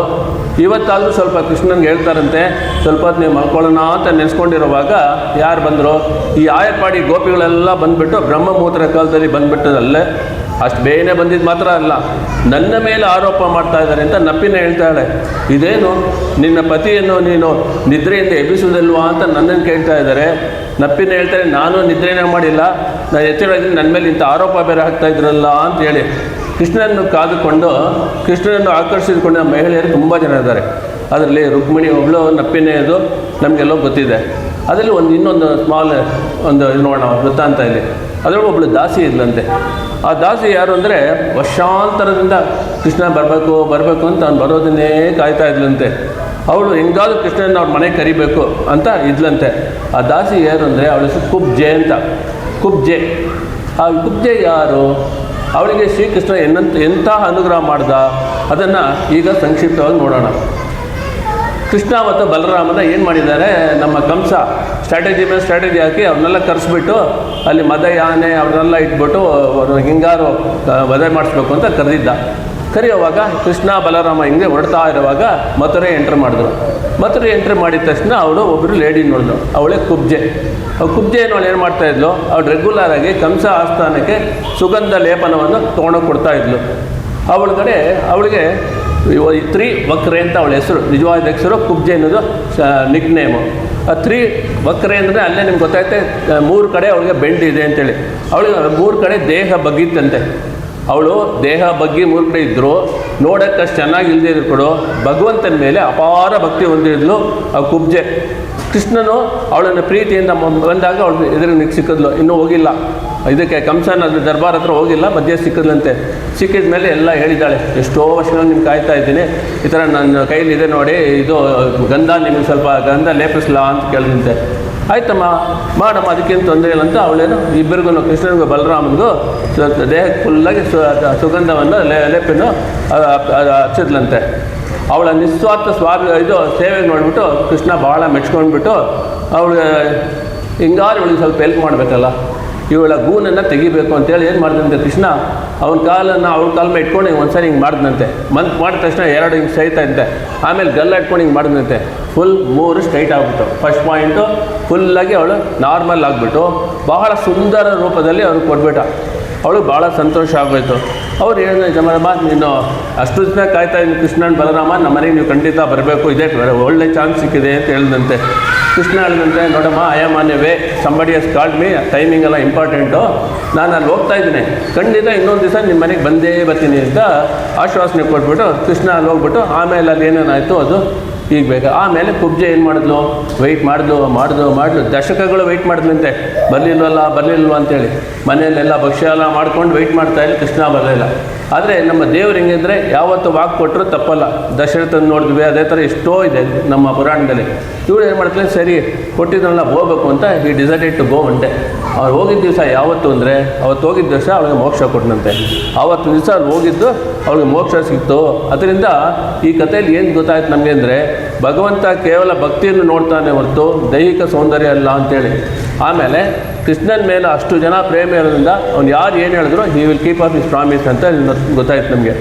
ಇವತ್ತಾದರೂ ಸ್ವಲ್ಪ ಕೃಷ್ಣನ್ಗೆ ಹೇಳ್ತಾರಂತೆ, ಸ್ವಲ್ಪ ಹೊತ್ತು ನೀವು ಮಲ್ಕೊಳ್ಳೋಣ ಅಂತ ನೆನೆಸ್ಕೊಂಡಿರುವಾಗ ಯಾರು ಬಂದರು? ಈ ಆಯಪಾಡಿ ಗೋಪಿಗಳೆಲ್ಲ ಬಂದುಬಿಟ್ಟು ಬ್ರಹ್ಮಮೂತ್ರ ಕಾಲದಲ್ಲಿ ಬಂದುಬಿಟ್ಟದಲ್ಲೇ. ಅಷ್ಟು ಬೇಗನೆ ಬಂದಿದ್ದು ಮಾತ್ರ ಅಲ್ಲ, ನನ್ನ ಮೇಲೆ ಆರೋಪ ಮಾಡ್ತಾ ಇದ್ದಾರೆ ಅಂತ ನಪ್ಪಿನ ಹೇಳ್ತಾಳೆ. ಇದೇನು ನಿನ್ನ ಪತಿಯನ್ನು ನೀನು ನಿದ್ರೆಯಿಂದ ಎಬ್ಬಿಸುವುದಿಲ್ವಾ ಅಂತ ನನ್ನನ್ನು ಕೇಳ್ತಾ ಇದ್ದಾರೆ. ನಪ್ಪಿನ ಹೇಳ್ತಾರೆ, ನಾನು ನಿದ್ರೆನೇ ಮಾಡಿಲ್ಲ, ನಾನು ಎಚ್ಚರವಾಗಿದ್ದೀನಿ, ನನ್ನ ಮೇಲೆ ಇಂಥ ಆರೋಪ ಬೇರೆ ಹಾಕ್ತಾ ಇದ್ರಲ್ಲ ಅಂತೇಳಿ. ಕೃಷ್ಣನನ್ನು ಕಾದುಕೊಂಡು, ಕೃಷ್ಣನನ್ನು ಆಕರ್ಷಿಸಿಕೊಂಡ ಮಹಿಳೆಯರು ತುಂಬ ಜನ ಇದ್ದಾರೆ. ಅದರಲ್ಲಿ ರುಕ್ಮಿಣಿ ಒಬ್ಬಳು, ನಪ್ಪಿನೆಯದು ನಮಗೆಲ್ಲೋ ಗೊತ್ತಿದೆ. ಅದರಲ್ಲಿ ಇನ್ನೊಂದು ಸ್ಮಾಲ್ ಒಂದು ನೋಡೋಣ ವೃತ್ತಾಂತ ಇಲ್ಲಿ. ಅದರೊಳಗೆ ಒಬ್ಬಳು ದಾಸಿ ಇದ್ಲಂತೆ. ಆ ದಾಸಿ ಯಾರು ಅಂದರೆ ವರ್ಷಾಂತರದಿಂದ ಕೃಷ್ಣ ಬರಬೇಕು ಅಂತ ಅವ್ನು ಬರೋದನ್ನೇ ಕಾಯ್ತಾ ಇದ್ಲಂತೆ. ಅವಳು ಹೆಂಗಾದ್ರೂ ಕೃಷ್ಣನ ಅವ್ರ ಮನೆಗೆ ಕರಿಬೇಕು ಅಂತ ಇದ್ಲಂತೆ. ಆ ದಾಸಿ ಯಾರು ಅಂದರೆ ಅವಳ ಹೆಸರು ಕುಬ್ಜೆ ಅಂತ. ಕುಬ್ಜೆ. ಆ ಕುಬ್ಜೆ ಯಾರು? ಅವಳಿಗೆ ಶ್ರೀಕೃಷ್ಣ ಎಂಥ ಅನುಗ್ರಹ ಮಾಡ್ದ ಅದನ್ನು ಈಗ ಸಂಕ್ಷಿಪ್ತವಾಗಿ ನೋಡೋಣ. ಕೃಷ್ಣ ಮತ್ತು ಬಲರಾಮನ ಏನು ಮಾಡಿದ್ದಾರೆ, ನಮ್ಮ ಕಂಸ ಸ್ಟ್ರಾಟಜಿ ಮೇಲೆ ಸ್ಟ್ರಾಟಜಿ ಹಾಕಿ ಅವ್ರನ್ನೆಲ್ಲ ಕರೆಸ್ಬಿಟ್ಟು ಅಲ್ಲಿ ಮದ ಯಾನೆ ಅವ್ರನ್ನೆಲ್ಲ ಇಟ್ಬಿಟ್ಟು ಹಿಂಗಾರು ವಧೆ ಮಾಡಿಸ್ಬೇಕು ಅಂತ ಕರೆದಿದ್ದ. ಕರೆಯುವಾಗ ಕೃಷ್ಣ ಬಲರಾಮ ಹಿಂಗೆ ಹೊರಡ್ತಾ ಇರುವಾಗ ಮಥುರೆ ಎಂಟ್ರ್ ಮಾಡಿದ್ರು. ಮಥುರೆ ಎಂಟ್ರಿ ಮಾಡಿದ ತಕ್ಷಣ ಅವಳು ಒಬ್ಬರು ಲೇಡಿ ನೋಡಿದ್ರು, ಅವಳೇ ಕುಬ್ಜೆ. ಕುಬ್ಜೆ ಅವಳು ಏನು ಮಾಡ್ತಾಯಿದ್ಲು, ಅವಳು ರೆಗ್ಯುಲರಾಗಿ ಕಂಸ ಆಸ್ಥಾನಕ್ಕೆ ಸುಗಂಧ ಲೇಪನವನ್ನು ತೊಗೊಂಡೋಗಿ ಕೊಡ್ತಾಯಿದ್ಲು. ಅವಳಿಗೆ ತ್ರಿವಕ್ರೆ ಅಂತ ಅವಳ ಹೆಸರು, ನಿಜವಾದ ಹೆಸರು ಕುಬ್ಜೆ ಅನ್ನೋದು ನಿಕ್ ನೇಮು. ಆ ತ್ರಿವಕ್ರೆ ಅಂದರೆ ಅಲ್ಲೇ ನಿಮ್ಗೆ ಗೊತ್ತಾಯ್ತೆ, 3 ಕಡೆ ಅವಳಿಗೆ ಬೆಂಡ್ ಇದೆ ಅಂತೇಳಿ. ಅವಳಿಗೆ 3 ಕಡೆ ದೇಹ ಬಗ್ಗಿತ್ತಂತೆ. ಅವಳು ದೇಹ ಬಗ್ಗೆ 3 ಕಡೆ ಇದ್ದರು, ನೋಡೋಕ್ಕೆ ಅಷ್ಟು ಚೆನ್ನಾಗಿ ಇಲ್ಲದೆ ಇದ್ರು ಕೂಡ ಭಗವಂತನ ಮೇಲೆ ಅಪಾರ ಭಕ್ತಿ ಹೊಂದಿದ್ಲು ಆ ಕುಬ್ಜೆ. ಕೃಷ್ಣನು ಅವಳನ್ನು ಪ್ರೀತಿಯಿಂದ ಬಂದಾಗ ಅವಳು ಎದುರಿಗೆ ಸಿಕ್ಕಿದ್ಲು, ಇನ್ನೂ ಹೋಗಿಲ್ಲ ಇದಕ್ಕೆ ಕಂಸನ ದರ್ಬಾರ್ ಹತ್ರ ಹೋಗಿಲ್ಲ, ಮಧ್ಯೆ ಸಿಕ್ಕಿದ್ಲಂತೆ. ಸಿಕ್ಕಿದ ಮೇಲೆ ಎಲ್ಲ ಹೇಳಿದ್ದಾಳೆ, ಎಷ್ಟೋ ವರ್ಷಗಳು ನಿಮ್ಗೆ ಕಾಯ್ತಾ ಇದ್ದೀನಿ, ಈ ಥರ ನನ್ನ ಕೈಲಿದೆ ನೋಡಿ, ಇದು ಗಂಧ ನಿಮಗೆ ಸ್ವಲ್ಪ ಗಂಧ ಲೇಪಿಸ್ಲಾ ಅಂತ ಕೇಳಿದಂತೆ. ಆಯ್ತಮ್ಮ ಮಾಡಮ್ಮ, ಅದಕ್ಕೇನು ತೊಂದರೆ ಇಲ್ಲ ಅಂತ ಅವಳೇನು ಇಬ್ಬರಿಗೂ ಕೃಷ್ಣನಿಗೂ ಬಲರಾಮನಿಗೂ ದೇಹಕ್ಕೆ ಫುಲ್ಲಾಗಿ ಸುಗಂಧವನ್ನು ಲೇಪನ್ನು ಹಚ್ಚಿದ್ಲಂತೆ. ಅವಳ ನಿಸ್ವಾರ್ಥ ಇದು ಸೇವೆಗೆ ನೋಡಿಬಿಟ್ಟು ಕೃಷ್ಣ ಭಾಳ ಮೆಚ್ಕೊಂಡ್ಬಿಟ್ಟು ಅವಳಿಗೆ ಹಿಂಗಾರು ಇವಳಿಗೆ ಸ್ವಲ್ಪ ಹೆಲ್ಪ್ ಮಾಡಬೇಕಲ್ಲ, ಇವಳ ಗೂನನ್ನು ತೆಗಿಬೇಕು ಅಂತೇಳಿ ಏನು ಮಾಡಿದಂತೆ ಕೃಷ್ಣ, ಅವಳ ಕಾಲನ್ನು ಅವಳ ಕಾಲ ಮೇಲೆ ಇಟ್ಕೊಂಡು ಒಂದ್ಸರಿ ಹಿಂಗೆ ಮಾಡಿದಂತೆ. ಮಾಡಿದ ತಕ್ಷಣ 2 ಹಿಂಗೆ ಸಹಿತಾ ಇದ್ದೆ, ಆಮೇಲೆ ಗಲ್ಲ ಇಟ್ಕೊಂಡು ಹಿಂಗೆ ಮಾಡಿದಂತೆ. ಫುಲ್ 3 ಸ್ಟ್ರೈಟ್ ಆಗಿಬಿಟ್ಟು, ಫಸ್ಟ್ ಪಾಯಿಂಟು ಫುಲ್ಲಾಗಿ ಅವಳು ನಾರ್ಮಲ್ ಆಗಿಬಿಟ್ಟು ಬಹಳ ಸುಂದರ ರೂಪದಲ್ಲಿ ಅವ್ರಿಗೆ ಕೊಟ್ಬಿಟ್ಟ. ಅವಳಿಗೆ ಭಾಳ ಸಂತೋಷ ಆಗೋಯ್ತು. ಅವ್ರು ಹೇಳಿದ ಜಮರಮ್ಮ, ನೀನು ಅಷ್ಟು ದಿನ ಕಾಯ್ತಾ ಇದ್ದೀನಿ ಕೃಷ್ಣನ ಬಲರಾಮ, ನಮ್ಮ ಮನೆಗೆ ನೀವು ಖಂಡಿತ ಬರಬೇಕು, ಇದೇ ಒಳ್ಳೆ ಚಾನ್ಸ್ ಸಿಕ್ಕಿದೆ ಅಂತ ಹೇಳಿದಂತೆ. ಕೃಷ್ಣ ಹೇಳಿದಂತೆ, ನೋಡಮ್ಮ, I am on a way, somebody has called me, timing ಎಲ್ಲ ಇಂಪಾರ್ಟೆಂಟು, ನಾನು ಅಲ್ಲಿ ಹೋಗ್ತಾ ಇದ್ದೀನಿ, ಖಂಡಿತ ಇನ್ನೊಂದು ದಿವಸ ನಿಮ್ಮ ಮನೆಗೆ ಬಂದೇ ಬರ್ತೀನಿ ಅಂತ ಆಶ್ವಾಸನೆ ಕೊಟ್ಬಿಟ್ಟು ಕೃಷ್ಣ ಅಲ್ಲಿ ಹೋಗ್ಬಿಟ್ಟು ಆಮೇಲೆ ಅಲ್ಲಿ ಏನೇನಾಯಿತು ಅದು ಈಗ ಬೇಕಾ. ಆಮೇಲೆ ಕುಬ್ಜೆ ಏನು ಮಾಡಿದ್ಲು, ವೆಯ್ಟ್ ಮಾಡಿದ್ಲು ದಶಕಗಳು ವೆಯ್ಟ್ ಮಾಡಿದ್ಲಂತೆ, ಬರಲಿಲ್ವ ಅಂತೇಳಿ. ಮನೆಯಲ್ಲೆಲ್ಲ ಭಕ್ಷ್ಯ ಎಲ್ಲ ಮಾಡ್ಕೊಂಡು ವೆಯ್ಟ್ ಮಾಡ್ತಾಯಿಲ್ಲ, ಕೃಷ್ಣ ಬರಲಿಲ್ಲ. ಆದರೆ ನಮ್ಮ ದೇವ್ರು ಹೆಂಗಿದ್ರೆ ಯಾವತ್ತು ವಾಕ್ ಕೊಟ್ಟರು ತಪ್ಪಲ್ಲ. ದಶರಥನ ನೋಡಿದ್ವಿ, ಅದೇ ಥರ ಎಷ್ಟೋ ಇದೆ ನಮ್ಮ ಪುರಾಣದಲ್ಲಿ. ಇವಳು ಏನು ಮಾಡ್ತಾರೆ, ಸರಿ ಕೊಟ್ಟಿದ್ರಲ್ಲ ಹೋಗ್ಬೇಕು ಅಂತ ಈ ಡಿಸೈಡೆಡ್ ಟು ಗೋ ಒಂಟೆ. ಅವ್ರು ಹೋಗಿದ್ದ ದಿವಸ ಯಾವತ್ತು ಅಂದರೆ ಅವತ್ತು ಹೋಗಿದ್ದ ದಿವಸ ಅವಳಿಗೆ ಮೋಕ್ಷ ಕೊಟ್ಟನಂತೆ. ಆವತ್ತು ದಿವಸ ಅಲ್ಲಿ ಹೋಗಿದ್ದು ಅವಳಿಗೆ ಮೋಕ್ಷ ಸಿಕ್ತು. ಅದರಿಂದ ಈ ಕಥೆಯಲ್ಲಿ ಏನು ಗೊತ್ತಾಯ್ತು ನಮಗೆ ಅಂದರೆ, ಭಗವಂತ ಕೇವಲ ಭಕ್ತಿಯನ್ನು ನೋಡ್ತಾನೆ ಹೊರತು ದೈಹಿಕ ಸೌಂದರ್ಯ ಅಲ್ಲ ಅಂತೇಳಿ. ಆಮೇಲೆ ಕೃಷ್ಣನ ಮೇಲೆ ಅಷ್ಟು ಜನ ಪ್ರೇಮ ಇರೋದ್ರಿಂದ ಅವ್ನು ಯಾರು ಏನು ಹೇಳಿದ್ರು he will keep up his promise ಅಂತ ಗೊತ್ತಾಯ್ತು ನಮಗೆ.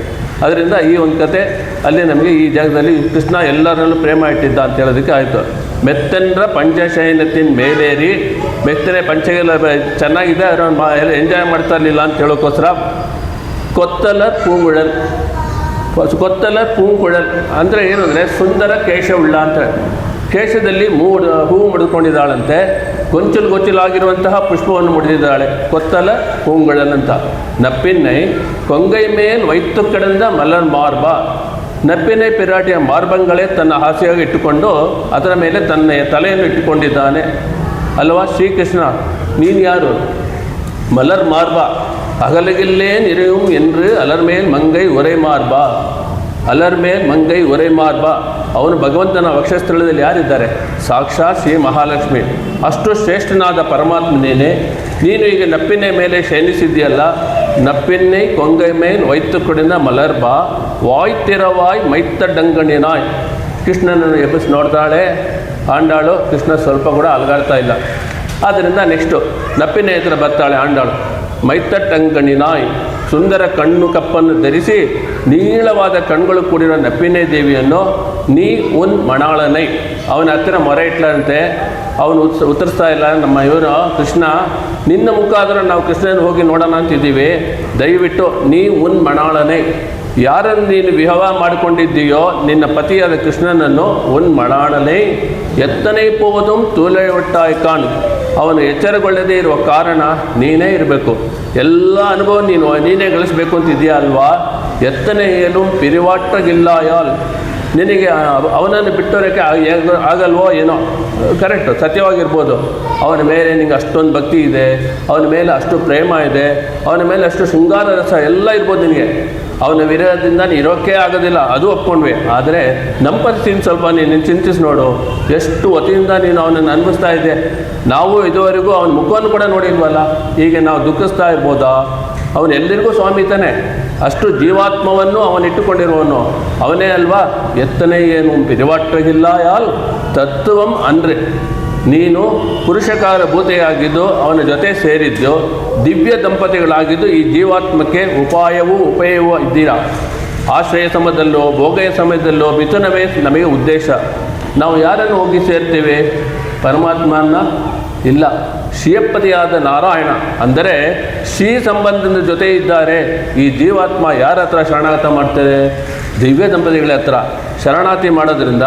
ಅದರಿಂದ ಈ ಒಂದು ಕತೆ ಅಲ್ಲಿ ನಮಗೆ ಈ ಜಾಗದಲ್ಲಿ ಕೃಷ್ಣ ಎಲ್ಲರಲ್ಲೂ ಪ್ರೇಮ ಇಟ್ಟಿದ್ದ ಅಂತ ಹೇಳೋದಕ್ಕೆ ಆಯಿತು. ಮೆತ್ತನ್ರ ಪಂಚಶೈನತಿನ ಮೇಲೇರಿ, ಮೆತ್ತನೆ ಪಂಚಗೆಲ್ಲ ಚೆನ್ನಾಗಿದೆ, ಅದನ್ನು ಎಂಜಾಯ್ ಮಾಡ್ತಾ ಇರಲಿಲ್ಲ ಅಂತ ಹೇಳೋಕ್ಕೋಸ್ಕರ ಕೊತ್ತಲ ಪೂಂಕುಳಲ್ ಅಂದರೆ ಏನು ಅಂದರೆ ಸುಂದರ ಕೇಶವುಳ್ಳ ಅಂತ. ಕೇಶದಲ್ಲಿ ಹೂವು ಮುಡಿದುಕೊಂಡಿದ್ದಾಳಂತೆ, ಗೊಂಚಲಾಗಿರುವಂತಹ ಪುಷ್ಪವನ್ನು ಮುಡಿದಿದ್ದಾಳೆ, ಕೊತ್ತಲ ಪೂಂಗುಳಲ್ ಅಂತ. ನಪ್ಪಿನ್ನೈ ಕೊಂಗೈ ಮೇಲ್ ವೈತ್ತು ಕಡಂದ ಮಲರ್ ಮಾರ್ಬ, ನಪ್ಪಿನೈ ಪಿರಾಟಿಯ ಮಾರ್ಬಂಗಳೇ ತನ್ನ ಹಾಸಿಯಾಗಿ ಇಟ್ಟುಕೊಂಡು ಅದರ ಮೇಲೆ ತನ್ನ ತಲೆಯನ್ನು ಇಟ್ಟುಕೊಂಡಿದ್ದಾನೆ ಅಲ್ವಾ ಶ್ರೀಕೃಷ್ಣ. ನೀನು ಯಾರು? ಮಲರ್ ಮಾರ್ಬ ಅಗಲಗಿಲ್ಲೇ ನಿರೆಯುಂ ಎಂದು ಅಲರ್ಮೇಲ್ ಮಂಗೈ ಒರೆ ಮಾರ್ಬ, ಅಲರ್ಮೇಲ್ ಮಂಗೈ ಒರೆ ಮಾರ್ಬ. ಅವನು ಭಗವಂತನ ವಕ್ಷಸ್ಥಳದಲ್ಲಿ ಯಾರಿದ್ದಾರೆ? ಸಾಕ್ಷಾತ್ ಶ್ರೀ ಮಹಾಲಕ್ಷ್ಮಿ. ಅಷ್ಟು ಶ್ರೇಷ್ಠನಾದ ಪರಮಾತ್ಮನೇನೆ ನೀನು ಈಗ ನಪ್ಪಿನ ಮೇಲೆ ಶಯನಿಸಿದ್ಯಲ್ಲ. ನಪ್ಪಿನ್ನೈ ಕೊಂಗೈ ಮೇಲ್ ವೈತ್ತು ಕೊಡಿನ ಮಲರ್ಬ ವಾಯ್ತಿರವಾಯ್ ಮೈತ್ತ ಡಂಗಣಿನಾಯ್. ಕೃಷ್ಣನನ್ನು ಎಬ್ಬಿಸಿ ನೋಡ್ತಾಳೆ ಆಂಡಾಳು. ಕೃಷ್ಣ ಸ್ವಲ್ಪ ಕೂಡ ಅಲಗಾಡ್ತಾ ಇಲ್ಲ. ಆದ್ದರಿಂದ ನೆಕ್ಸ್ಟು ನಪ್ಪಿನ ಎದುರು ಬರ್ತಾಳೆ ಆಂಡಾಳು. ಮೈತ್ತಟ್ಟಂಗಣಿನಾಯ್, ಸುಂದರ ಕಣ್ಣು ಕಪ್ಪನ್ನು ಧರಿಸಿ ನೀಳವಾದ ಕಣ್ಗಳು ಕೂಡಿರೋ ನಪ್ಪಿನೇ ದೇವಿಯನ್ನು ನೀ ಉನ್ ಮಣಾಳನೈ, ಅವನ ಹತ್ತಿರ ಮೊರೆ ಇಟ್ಲಂತೆ. ಅವನು ಉತ್ತರಿಸ್ತಾ ಇಲ್ಲ. ನಮ್ಮ ಇವನು ಕೃಷ್ಣ, ನಿನ್ನ ಮುಖ ಆದರೂ ನಾವು ಕೃಷ್ಣನ ಹೋಗಿ ನೋಡೋಣ ಅಂತಿದ್ದೀವಿ, ದಯವಿಟ್ಟು ನೀ ಉನ್ ಮಣಾಳನೈ, ಯಾರನ್ನು ನೀನು ವಿವಾಹ ಮಾಡಿಕೊಂಡಿದ್ದೀಯೋ ನಿನ್ನ ಪತಿಯಾದ ಕೃಷ್ಣನನ್ನು ಉನ್ ಮಣಾಳನೈ ಎತ್ತನೇ ಪೋವದು ತೂಲೈ ಒಟ್ಟಾಯ್ ಕಾಣ್. ಅವನು ಎಚ್ಚರಗೊಳ್ಳದೇ ಇರುವ ಕಾರಣ ನೀನೇ ಇರಬೇಕು. ಎಲ್ಲ ಅನುಭವ ನೀನೇ ಗಳಿಸ್ಬೇಕು ಅಂತಿದೆಯಾ ಅಲ್ವಾ. ಎತ್ತನೇ ಏನು ಪಿರಿವಾಟಗಿಲ್ಲ ಯಾಲ್, ನಿನಗೆ ಅವನನ್ನು ಬಿಟ್ಟೋರಕ್ಕೆ ಆಗಲ್ವೋ ಏನೋ. ಕರೆಕ್ಟು, ಸತ್ಯವಾಗಿರ್ಬೋದು. ಅವನ ಮೇಲೆ ನಿನಗೆ ಅಷ್ಟೊಂದು ಭಕ್ತಿ ಇದೆ, ಅವನ ಮೇಲೆ ಅಷ್ಟು ಪ್ರೇಮ ಇದೆ, ಅವನ ಮೇಲೆ ಅಷ್ಟು ಶೃಂಗಾರ ರಸ ಎಲ್ಲ ಇರ್ಬೋದು ನಿನಗೆ. ಅವನ ವಿರೋಧದಿಂದ ನೀನು ಇರೋಕ್ಕೆ ಆಗೋದಿಲ್ಲ, ಅದು ಒಪ್ಕೊಂಡ್ವಿ. ಆದರೆ ನಮ್ಮ ಪರಿಸ್ಥಿತಿ ಸ್ವಲ್ಪ ನೀನು ಚಿಂತಿಸಿ ನೋಡು. ಎಷ್ಟು ಹೊತ್ತಿಂದ ನೀನು ಅವನನ್ನು ಅನುಭವಿಸ್ತಾ ಇದ್ದೆ. ನಾವು ಇದುವರೆಗೂ ಅವನ ಮುಖವನ್ನು ಕೂಡ ನೋಡಿಲ್ವಲ್ಲ. ಹೀಗೆ ನಾವು ದುಃಖಿಸ್ತಾ ಇರ್ಬೋದಾ? ಅವನು ಎಲ್ಲರಿಗೂ ಸ್ವಾಮಿ ತಾನೆ. ಅಷ್ಟು ಜೀವಾತ್ಮವನ್ನು ಅವನಿಟ್ಟುಕೊಂಡಿರುವವನು ಅವನೇ ಅಲ್ವಾ. ಎತ್ತನೇ ಏನು ಪಿರಿವಾಟಗಿಲ್ಲ ಯಾಲ್ ತತ್ವಂ ಅಂದರೆ ನೀನು ಪುರುಷಕಾರ ಭೂತೆಯಾಗಿದ್ದು ಅವನ ಜೊತೆ ಸೇರಿದ್ದು ದಿವ್ಯ ದಂಪತಿಗಳಾಗಿದ್ದು ಈ ಜೀವಾತ್ಮಕ್ಕೆ ಉಪಯವೂ ಇದ್ದೀರಾ. ಆಶ್ರಯ ಸಮಯದಲ್ಲೋ ಭೋಗಯ ಸಮಯದಲ್ಲೋ ಮಿಥುನವೇ ನಮಗೆ ಉದ್ದೇಶ. ನಾವು ಯಾರನ್ನು ಹೋಗಿ ಸೇರ್ತೇವೆ? ಪರಮಾತ್ಮನ ಇಲ್ಲ, ಶ್ರೀಯಪತಿಯಾದ ನಾರಾಯಣ ಅಂದರೆ ಶ್ರೀ ಸಂಬಂಧದ ಜೊತೆ ಇದ್ದಾರೆ. ಈ ಜೀವಾತ್ಮ ಯಾರ ಹತ್ರ ಶರಣಾಗತ ಮಾಡ್ತಾರೆ? ದಿವ್ಯ ದಂಪತಿಗಳ ಹತ್ರ ಶರಣಾಗತಿ ಮಾಡೋದ್ರಿಂದ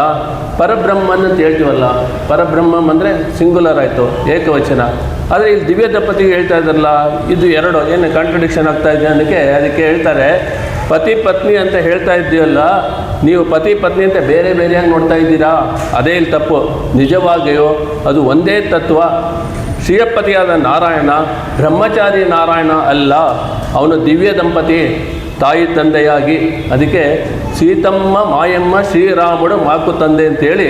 ಪರಬ್ರಹ್ಮನ್ ಅಂತ ಹೇಳ್ತೀವಲ್ಲ. ಪರಬ್ರಹ್ಮಂ ಅಂದರೆ ಸಿಂಗುಲರ್ ಆಯಿತು, ಏಕವಚನ. ಆದರೆ ಇಲ್ಲಿ ದಿವ್ಯ ದಂಪತಿಗೆ ಹೇಳ್ತಾ ಇದ್ದಾರಲ್ಲ, ಇದು ಎರಡು ಏನು ಕಾಂಟ್ರಡಿಕ್ಷನ್ ಆಗ್ತಾ ಇದೆ ಅದಕ್ಕೆ ಹೇಳ್ತಾರೆ ಪತಿ ಪತ್ನಿ ಅಂತ ಹೇಳ್ತಾ ಇದ್ದೀವಲ್ಲ, ನೀವು ಪತಿ ಪತ್ನಿ ಅಂತ ಬೇರೆ ಬೇರೆಯಾಗಿ ನೋಡ್ತಾ ಇದ್ದೀರಾ, ಅದೇ ಇಲ್ಲಿ ತಪ್ಪು. ನಿಜವಾಗಿಯೂ ಅದು ಒಂದೇ ತತ್ವ. ಶ್ರೀಯಪತಿಯಾದ ನಾರಾಯಣ ಬ್ರಹ್ಮಚಾರಿ ನಾರಾಯಣ ಅಲ್ಲ, ಅವನು ದಿವ್ಯ ದಂಪತಿ, ತಾಯಿ ತಂದೆಯಾಗಿ. ಅದಕ್ಕೆ ಸೀತಮ್ಮ ಮಾಯಮ್ಮ ಶ್ರೀರಾಮುಡು ಮಾಕು ತಂದೆ ಅಂತೇಳಿ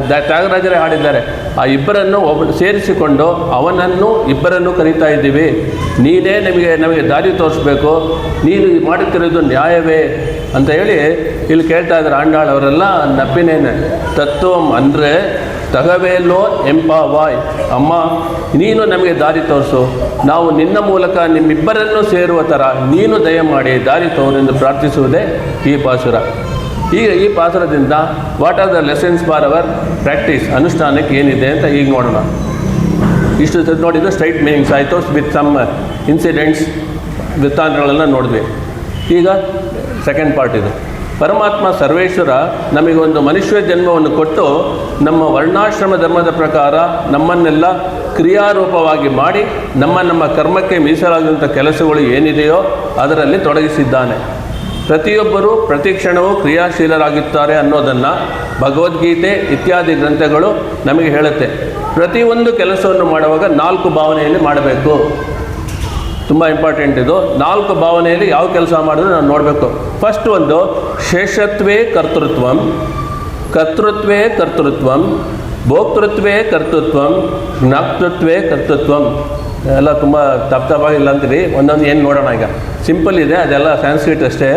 ತ್ಯಾಗರಾಜರೇ ಹಾಡಿದ್ದಾರೆ. ಆ ಇಬ್ಬರನ್ನು ಸೇರಿಸಿಕೊಂಡು ಅವನನ್ನು ಇಬ್ಬರನ್ನು ಕರೀತಾ ಇದ್ದೀವಿ. ನೀನೇ ನಮಗೆ ದಾರಿ ತೋರಿಸ್ಬೇಕು, ನೀನು ಮಾಡುತ್ತಿರೋದು ನ್ಯಾಯವೇ ಅಂತ ಹೇಳಿ ಇಲ್ಲಿ ಕೇಳ್ತಾ ಇದ್ದಾರೆ ಆಂಡಾಳ್ ಅವರೆಲ್ಲ. ನಪ್ಪಿನೇನೆ ತತ್ವಂ ಅಂದರೆ ತಗವೇಲೋ ಎಂಪಾವಾಯ್, ಅಮ್ಮ ನೀನು ನಮಗೆ ದಾರಿ ತೋರಿಸು, ನಾವು ನಿನ್ನ ಮೂಲಕ ನಿಮ್ಮಿಬ್ಬರನ್ನು ಸೇರುವ ಥರ ನೀನು ದಯಮಾಡಿ ದಾರಿ ತೋರೆಂದು ಪ್ರಾರ್ಥಿಸುವುದೇ ಈ ಪಾಸುರ. ಈಗ ಈ ಪಾಸುರದಿಂದ what are the lessons for our practice, ಅನುಷ್ಠಾನಕ್ಕೆ ಏನಿದೆ ಅಂತ ಈಗ ನೋಡೋಣ. ಇಷ್ಟು ನೋಡಿದ್ದು ಸ್ಟ್ರೈಟ್ ಮೀನಿಂಗ್ಸ್ ಆಯಿತು, ವಿತ್ ಸಮ್ ಇನ್ಸಿಡೆಂಟ್ಸ್ ವೃತ್ತಾಂತಗಳನ್ನು ನೋಡಿದ್ವಿ. ಈಗ ಸೆಕೆಂಡ್ ಪಾರ್ಟ್ ಇದು. ಪರಮಾತ್ಮ ಸರ್ವೇಶ್ವರ ನಮಗೊಂದು ಮನುಷ್ಯ ಜನ್ಮವನ್ನು ಕೊಟ್ಟು ನಮ್ಮ ವರ್ಣಾಶ್ರಮ ಧರ್ಮದ ಪ್ರಕಾರ ನಮ್ಮನ್ನೆಲ್ಲ ಕ್ರಿಯಾರೂಪವಾಗಿ ಮಾಡಿ ನಮ್ಮ ಕರ್ಮಕ್ಕೆ ಮೀಸಲಾದಂಥ ಕೆಲಸಗಳು ಏನಿದೆಯೋ ಅದರಲ್ಲಿ ತೊಡಗಿಸಿದ್ದಾನೆ. ಪ್ರತಿಯೊಬ್ಬರೂ ಪ್ರತಿ ಕ್ಷಣವೂ ಕ್ರಿಯಾಶೀಲರಾಗುತ್ತಾರೆ ಅನ್ನೋದನ್ನು ಭಗವದ್ಗೀತೆ ಇತ್ಯಾದಿ ಗ್ರಂಥಗಳು ನಮಗೆ ಹೇಳುತ್ತೆ. ಪ್ರತಿಯೊಂದು ಕೆಲಸವನ್ನು ಮಾಡುವಾಗ 4 ಭಾವನೆಯಲ್ಲಿ ಮಾಡಬೇಕು. ತುಂಬ ಇಂಪಾರ್ಟೆಂಟ್ ಇದು. 4 ಭಾವನೆಯಲ್ಲಿ ಯಾವ ಕೆಲಸ ಮಾಡಿದ್ರು ನಾವು ನೋಡಬೇಕು. ಫಸ್ಟ್ ಒಂದು ಶೇಷತ್ವೇ ಕರ್ತೃತ್ವಂ, ಕರ್ತೃತ್ವೇ ಕರ್ತೃತ್ವಂ, ಭೋಕ್ತೃತ್ವೇ ಕರ್ತೃತ್ವಂ, ಜ್ಞಾತೃತ್ವೇ ಕರ್ತೃತ್ವಂ. ಎಲ್ಲ ತುಂಬ ತಪ್ಪಾಗಿಲ್ಲ ಅಂತೀರಿ, ಒಂದೊಂದು ಏನು ನೋಡೋಣ. ಈಗ ಸಿಂಪಲ್ ಇದೆ, ಅದೆಲ್ಲ ಸಂಸ್ಕೃತ ಅಷ್ಟೇ.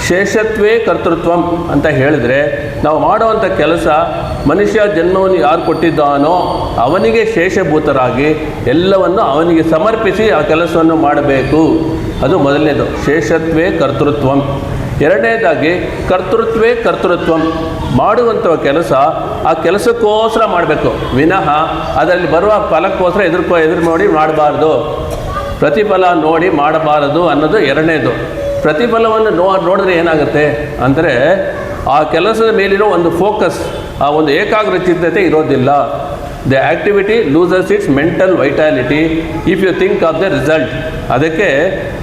ಶೇಷತ್ವೇ ಕರ್ತೃತ್ವಂ ಅಂತ ಹೇಳಿದರೆ ನಾವು ಮಾಡುವಂಥ ಕೆಲಸ ಮನುಷ್ಯ ಜನ್ಮವನ್ನು ಯಾರು ಕೊಟ್ಟಿದ್ದಾನೋ ಅವನಿಗೆ ಶೇಷಭೂತರಾಗಿ ಎಲ್ಲವನ್ನು ಅವನಿಗೆ ಸಮರ್ಪಿಸಿ ಆ ಕೆಲಸವನ್ನು ಮಾಡಬೇಕು. ಅದು ಮೊದಲನೇದು, ಶೇಷತ್ವೇ ಕರ್ತೃತ್ವಂ. ಎರಡನೇದಾಗಿ ಕರ್ತೃತ್ವೇ ಕರ್ತೃತ್ವಂ, ಮಾಡುವಂಥ ಕೆಲಸ ಆ ಕೆಲಸಕ್ಕೋಸ್ಕರ ಮಾಡಬೇಕು, ವಿನಃ ಅದರಲ್ಲಿ ಬರುವ ಫಲಕ್ಕೋಸ್ಕರ ಎದುರು ನೋಡಿ ಮಾಡಬಾರ್ದು, ಪ್ರತಿಫಲ ನೋಡಿ ಮಾಡಬಾರದು ಅನ್ನೋದು ಎರಡನೇದು. ಪ್ರತಿಫಲವನ್ನು ನೋಡಿದ್ರೆ ಏನಾಗುತ್ತೆ ಅಂದರೆ ಆ ಕೆಲಸದ ಮೇಲಿರೋ ಒಂದು ಫೋಕಸ್, ಆ ಒಂದು ಏಕಾಗ್ರಚಿತ್ತತೆ ಇರೋದಿಲ್ಲ. The activity loses its mental vitality if you think of the result. ಅದಕ್ಕೆ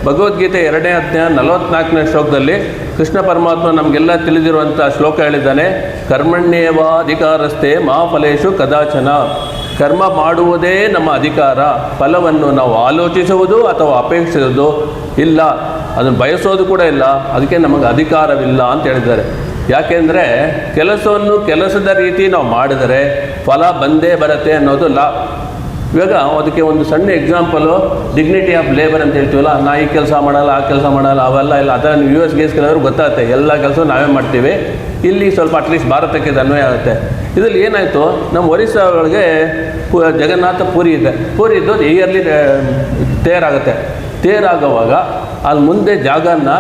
ಭಗವದ್ಗೀತೆ 2ನೇ ಅಧ್ಯಾಯ 44ನೇ ಶ್ಲೋಕದಲ್ಲಿ ಕೃಷ್ಣ ಪರಮಾತ್ಮ ನಮಗೆಲ್ಲ ತಿಳಿದಿರುವಂಥ ಶ್ಲೋಕ ಹೇಳಿದ್ದಾನೆ, ಕರ್ಮಣ್ಯೇವಾಧಿಕಾರಸ್ಥೆ ಮಾ ಫಲೇಶು ಕದಾಚನ. ಕರ್ಮ ಮಾಡುವುದೇ ನಮ್ಮ ಅಧಿಕಾರ, ಫಲವನ್ನು ನಾವು ಆಲೋಚಿಸುವುದು ಅಥವಾ ಅಪೇಕ್ಷಿಸುವುದು ಇಲ್ಲ, ಅದನ್ನು ಬಯಸೋದು ಕೂಡ ಇಲ್ಲ, ಅದಕ್ಕೆ ನಮಗೆ ಅಧಿಕಾರವಿಲ್ಲ ಅಂತ ಹೇಳಿದ್ದಾರೆ. ಯಾಕೆಂದರೆ ಕೆಲಸವನ್ನು ಕೆಲಸದ ರೀತಿ ನಾವು ಮಾಡಿದರೆ ಫಲ ಬಂದೇ ಬರುತ್ತೆ ಅನ್ನೋದು ಲಾ. ಇವಾಗ ಅದಕ್ಕೆ ಒಂದು ಸಣ್ಣ ಎಕ್ಸಾಂಪಲು ಡಿಗ್ನಿಟಿ ಆಫ್ ಲೇಬರ್ ಅಂತ ಹೇಳ್ತೀವಲ್ಲ, ನಾ ಈ ಕೆಲಸ ಮಾಡಲ್ಲ ಆ ಕೆಲಸ ಮಾಡಲ್ಲ ಅವೆಲ್ಲ ಇಲ್ಲ. ಅದನ್ನು US ಗೇಸ್ಗಳವ್ರು ಗೊತ್ತಾಗುತ್ತೆ, ಎಲ್ಲ ಕೆಲಸ ನಾವೇ ಮಾಡ್ತೀವಿ. ಇಲ್ಲಿ ಸ್ವಲ್ಪ ಅಟ್ಲೀಸ್ಟ್ ಭಾರತಕ್ಕೆ ಇದು ಅನ್ವಯ ಆಗುತ್ತೆ. ಇದರಲ್ಲಿ ಏನಾಯಿತು, ನಮ್ಮ ಒರಿಸ್ಸಾ ಒಳಗೆ ಜಗನ್ನಾಥ ಪುರಿ ಇದೆ. ಪುರಿ ಇದ್ದು ಇಯರ್ಲಿ ತೇರಾಗುತ್ತೆ. ತೇರಾಗುವಾಗ ಅಲ್ಲಿ ಮುಂದೆ ಜಾಗನ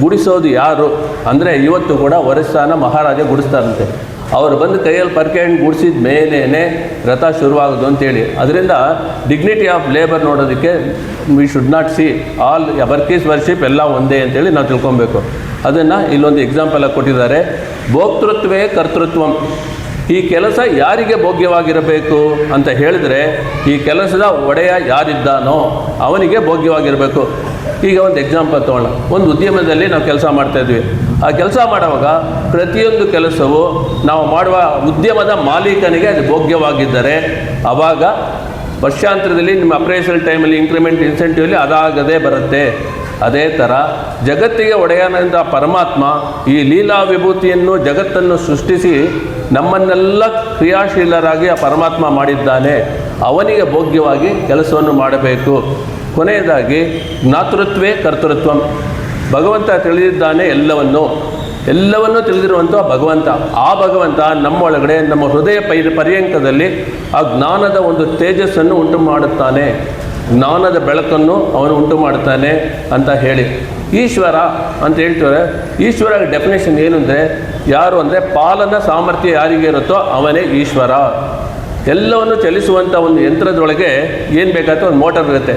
ಗುಡಿಸೋದು ಯಾರು ಅಂದರೆ ಇವತ್ತು ಕೂಡ ಒರಿಸ್ಸಾನ ಮಹಾರಾಜ ಗುಡಿಸ್ತಾರಂತೆ. ಅವರು ಬಂದು ಕೈಯಲ್ಲಿ ಪರ್ಕೆಂಡು ಗುಡಿಸಿದ ಮೇಲೇ ರಥ ಶುರುವಾಗೋದು ಅಂತೇಳಿ. ಅದರಿಂದ ಡಿಗ್ನಿಟಿ ಆಫ್ ಲೇಬರ್ ನೋಡೋದಕ್ಕೆ we should not see all works is worship ಎಲ್ಲ ಒಂದೇ ಅಂತೇಳಿ ನಾವು ತಿಳ್ಕೊಬೇಕು. ಅದನ್ನು ಇಲ್ಲೊಂದು ಎಕ್ಸಾಂಪಲಾಗಿ ಕೊಟ್ಟಿದ್ದಾರೆ. ಭೋಕ್ತೃತ್ವೇ ಕರ್ತೃತ್ವಂ. ಈ ಕೆಲಸ ಯಾರಿಗೆ ಭೋಗ್ಯವಾಗಿರಬೇಕು ಅಂತ ಹೇಳಿದರೆ ಈ ಕೆಲಸದ ಒಡೆಯ ಯಾರಿದ್ದಾನೋ ಅವನಿಗೆ ಭೋಗ್ಯವಾಗಿರಬೇಕು. ಈಗ ಒಂದು ಎಕ್ಸಾಂಪಲ್ ತೊಗೊಳ್ಳೋಣ. ಒಂದು ಉದ್ಯಮದಲ್ಲಿ ನಾವು ಕೆಲಸ ಮಾಡ್ತಾಯಿದ್ವಿ. ಆ ಕೆಲಸ ಮಾಡುವಾಗ ಪ್ರತಿಯೊಂದು ಕೆಲಸವು ನಾವು ಮಾಡುವ ಉದ್ಯಮದ ಮಾಲೀಕನಿಗೆ ಅದು ಭೋಗ್ಯವಾಗಿದ್ದರೆ ಆವಾಗ ವರ್ಷಾಂತರದಲ್ಲಿ ನಿಮ್ಮ ಅಪ್ರೈಸಲ್ ಟೈಮಲ್ಲಿ ಇಂಕ್ರಿಮೆಂಟ್ ಇನ್ಸೆಂಟಿವಲ್ಲಿ ಅದಾಗದೇ ಬರುತ್ತೆ. ಅದೇ ಥರ ಜಗತ್ತಿಗೆ ಒಡೆಯನಂಥ ಪರಮಾತ್ಮ ಈ ಲೀಲಾ ವಿಭೂತಿಯನ್ನು ಜಗತ್ತನ್ನು ಸೃಷ್ಟಿಸಿ ನಮ್ಮನ್ನೆಲ್ಲ ಕ್ರಿಯಾಶೀಲರಾಗಿ ಆ ಪರಮಾತ್ಮ ಮಾಡಿದ್ದಾನೆ. ಅವನಿಗೆ ಭೋಗ್ಯವಾಗಿ ಕೆಲಸವನ್ನು ಮಾಡಬೇಕು. ಕೊನೆಯದಾಗಿ ಜ್ಞಾತೃತ್ವೇ ಕರ್ತೃತ್ವಂ. ಭಗವಂತ ತಿಳಿದಿದ್ದಾನೆ ಎಲ್ಲವನ್ನೂ ತಿಳಿದಿರುವಂಥ ಭಗವಂತ. ಆ ಭಗವಂತ ನಮ್ಮೊಳಗಡೆ ನಮ್ಮ ಹೃದಯ ಪರ್ಯಂಕದಲ್ಲಿ ಆ ಜ್ಞಾನದ ಒಂದು ತೇಜಸ್ಸನ್ನು ಉಂಟು ಮಾಡುತ್ತಾನೆ, ಜ್ಞಾನದ ಬೆಳಕನ್ನು ಅವನು ಉಂಟು ಮಾಡ್ತಾನೆ ಅಂತ ಹೇಳಿ ಈಶ್ವರ ಅಂತ ಹೇಳ್ತಾರೆ. ಈಶ್ವರ ಡೆಫಿನೇಷನ್ ಏನು ಅಂದರೆ ಯಾರು ಅಂದರೆ ಪಾಲನ ಸಾಮರ್ಥ್ಯ ಯಾರಿಗೆ ಇರುತ್ತೋ ಅವನೇ ಈಶ್ವರ. ಎಲ್ಲವನ್ನು ಚಲಿಸುವಂಥ ಒಂದು ಯಂತ್ರದೊಳಗೆ ಏನು ಬೇಕಾಗುತ್ತೆ, ಒಂದು ಮೋಟರ್ ಇರುತ್ತೆ.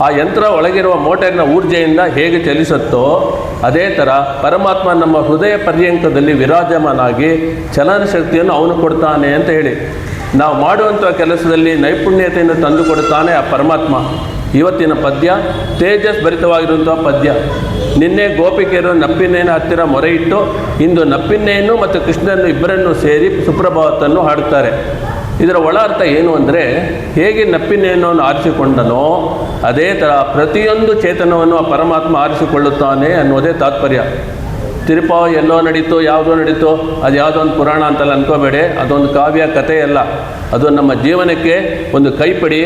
ಆ ಯಂತ್ರ ಒಳಗಿರುವ ಮೋಟರ್ನ ಊರ್ಜೆಯಿಂದ ಹೇಗೆ ಚಲಿಸುತ್ತೋ ಅದೇ ಥರ ಪರಮಾತ್ಮ ನಮ್ಮ ಹೃದಯ ಪರ್ಯಂಕದಲ್ಲಿ ವಿರಾಜಮಾನಾಗಿ ಚಲನ ಶಕ್ತಿಯನ್ನು ಅವನು ಕೊಡ್ತಾನೆ ಅಂತ ಹೇಳಿ ನಾವು ಮಾಡುವಂಥ ಕೆಲಸದಲ್ಲಿ ನೈಪುಣ್ಯತೆಯನ್ನು ತಂದು ಕೊಡುತ್ತಾನೆ ಆ ಪರಮಾತ್ಮ. ಇವತ್ತಿನ ಪದ್ಯ ತೇಜಸ್ ಭರಿತವಾಗಿರುವಂಥ ಪದ್ಯ. ನಿನ್ನೆ ಗೋಪಿಕೆಯರು ನಪ್ಪಿನ್ನೇನ ಹತ್ತಿರ ಮೊರೆ ಇಟ್ಟು ಇಂದು ನಪ್ಪಿನ್ನೇನು ಮತ್ತು ಕೃಷ್ಣನ್ನು ಇಬ್ಬರನ್ನು ಸೇರಿ ಸುಪ್ರಭಾತವನ್ನು ಹಾಡುತ್ತಾರೆ. ಇದರ ಒಳ ಅರ್ಥ ಏನು ಅಂದರೆ, ಹೇಗೆ ನಪ್ಪಿನೇನನ್ನು ಆರಿಸಿಕೊಂಡನೋ ಅದೇ ಥರ ಪ್ರತಿಯೊಂದು ಚೇತನವನ್ನು ಆ ಪರಮಾತ್ಮ ಆರಿಸಿಕೊಳ್ಳುತ್ತಾನೆ ಅನ್ನೋದೇ ತಾತ್ಪರ್ಯ. ತಿರುಪಾವು ಎಲ್ಲೋ ನಡೀತೋ ಯಾವುದೋ ನಡೀತೋ ಅದು ಯಾವುದೋ ಒಂದು ಪುರಾಣ ಅಂತೆಲ್ಲ ಅನ್ಕೋಬೇಡಿ. ಅದೊಂದು ಕಾವ್ಯ ಕಥೆ ಅಲ್ಲ, ಅದು ನಮ್ಮ ಜೀವನಕ್ಕೆ ಒಂದು ಕೈಪಿಡಿ,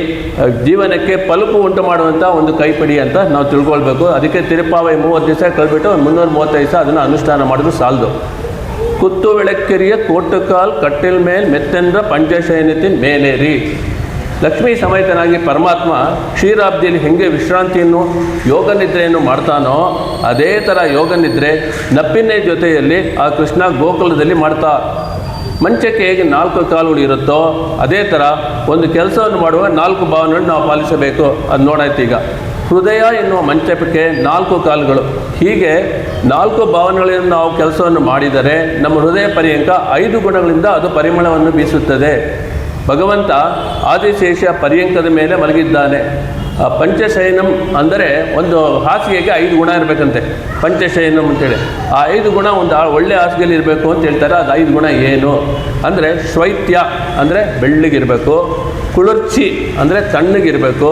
ಜೀವನಕ್ಕೆ ಪಲುಪು ಉಂಟು ಮಾಡುವಂಥ ಒಂದು ಕೈಪಿಡಿ ಅಂತ ನಾವು ತಿಳ್ಕೊಳ್ಬೇಕು. ಅದಕ್ಕೆ ತಿರುಪಾವೈ 30 ದಿವಸ ಕಳೆದ್ಬಿಟ್ಟು 335 ದಿವಸ ಅದನ್ನು ಅನುಷ್ಠಾನ ಮಾಡಿದ್ರು ಸಾಲದು. ಕುತ್ತು ಬೆಳಕ್ಕೆರಿಯ ಕೋಟುಕಾಲ್ ಕಟ್ಟಿಲ್ ಮೇಲ್ ಮೆತ್ತೆಂದ್ರ ಪಂಚಶಯನತಿನ್ ಮೇಲೇರಿ. ಲಕ್ಷ್ಮೀ ಸಮೇತನಾಗಿ ಪರಮಾತ್ಮ ಕ್ಷೀರಾಬ್ದಿಯಲ್ಲಿ ಹೆಂಗೆ ವಿಶ್ರಾಂತಿಯನ್ನು ಯೋಗ ನಿದ್ರೆಯನ್ನು ಮಾಡ್ತಾನೋ ಅದೇ ಥರ ಯೋಗ ನಿದ್ರೆ ನಪ್ಪಿನ ಜೊತೆಯಲ್ಲಿ ಆ ಕೃಷ್ಣ ಗೋಕುಲದಲ್ಲಿ ಮಾಡ್ತಾ. ಮಂಚಕ್ಕೆ ಹೇಗೆ 4 ಕಾಲುಗಳು ಇರುತ್ತೋ ಅದೇ ಥರ ಒಂದು ಕೆಲಸವನ್ನು ಮಾಡುವಾಗ 4 ಭಾವನೆಗಳನ್ನು ನಾವು ಪಾಲಿಸಬೇಕು. ಅದು ನೋಡಾಯ್ತು. ಈಗ ಹೃದಯ ಎನ್ನುವ ಮಂಚಕ್ಕೆ 4 ಕಾಲುಗಳು. ಹೀಗೆ 4 ಭಾವನೆಗಳಿಂದ ನಾವು ಕೆಲಸವನ್ನು ಮಾಡಿದರೆ ನಮ್ಮ ಹೃದಯ ಪರ್ಯಂಕ 5 ಗುಣಗಳಿಂದ ಅದು ಪರಿಮಳವನ್ನು ಬೀಸುತ್ತದೆ. ಭಗವಂತ ಆದಿಶೇಷ ಪರ್ಯಂಕದ ಮೇಲೆ ಮಲಗಿದ್ದಾನೆ. ಪಂಚಶಯನಂ ಅಂದರೆ ಒಂದು ಹಾಸಿಗೆಗೆ 5 ಗುಣ ಇರಬೇಕಂತೆ, ಪಂಚಶಯನಂ ಅಂತೇಳಿ. ಆ 5 ಗುಣ ಒಂದು ಒಳ್ಳೆ ಹಾಸಿಗೆಯಲ್ಲಿ ಇರಬೇಕು ಅಂತ ಹೇಳ್ತಾರೆ. ಅದು 5 ಗುಣ ಏನು ಅಂದರೆ, ಶ್ವೈತ್ಯ ಅಂದರೆ ಬೆಳ್ಳಗಿರಬೇಕು, ಕುಳರ್ಚಿ ಅಂದರೆ ತಣ್ಣಗಿರಬೇಕು,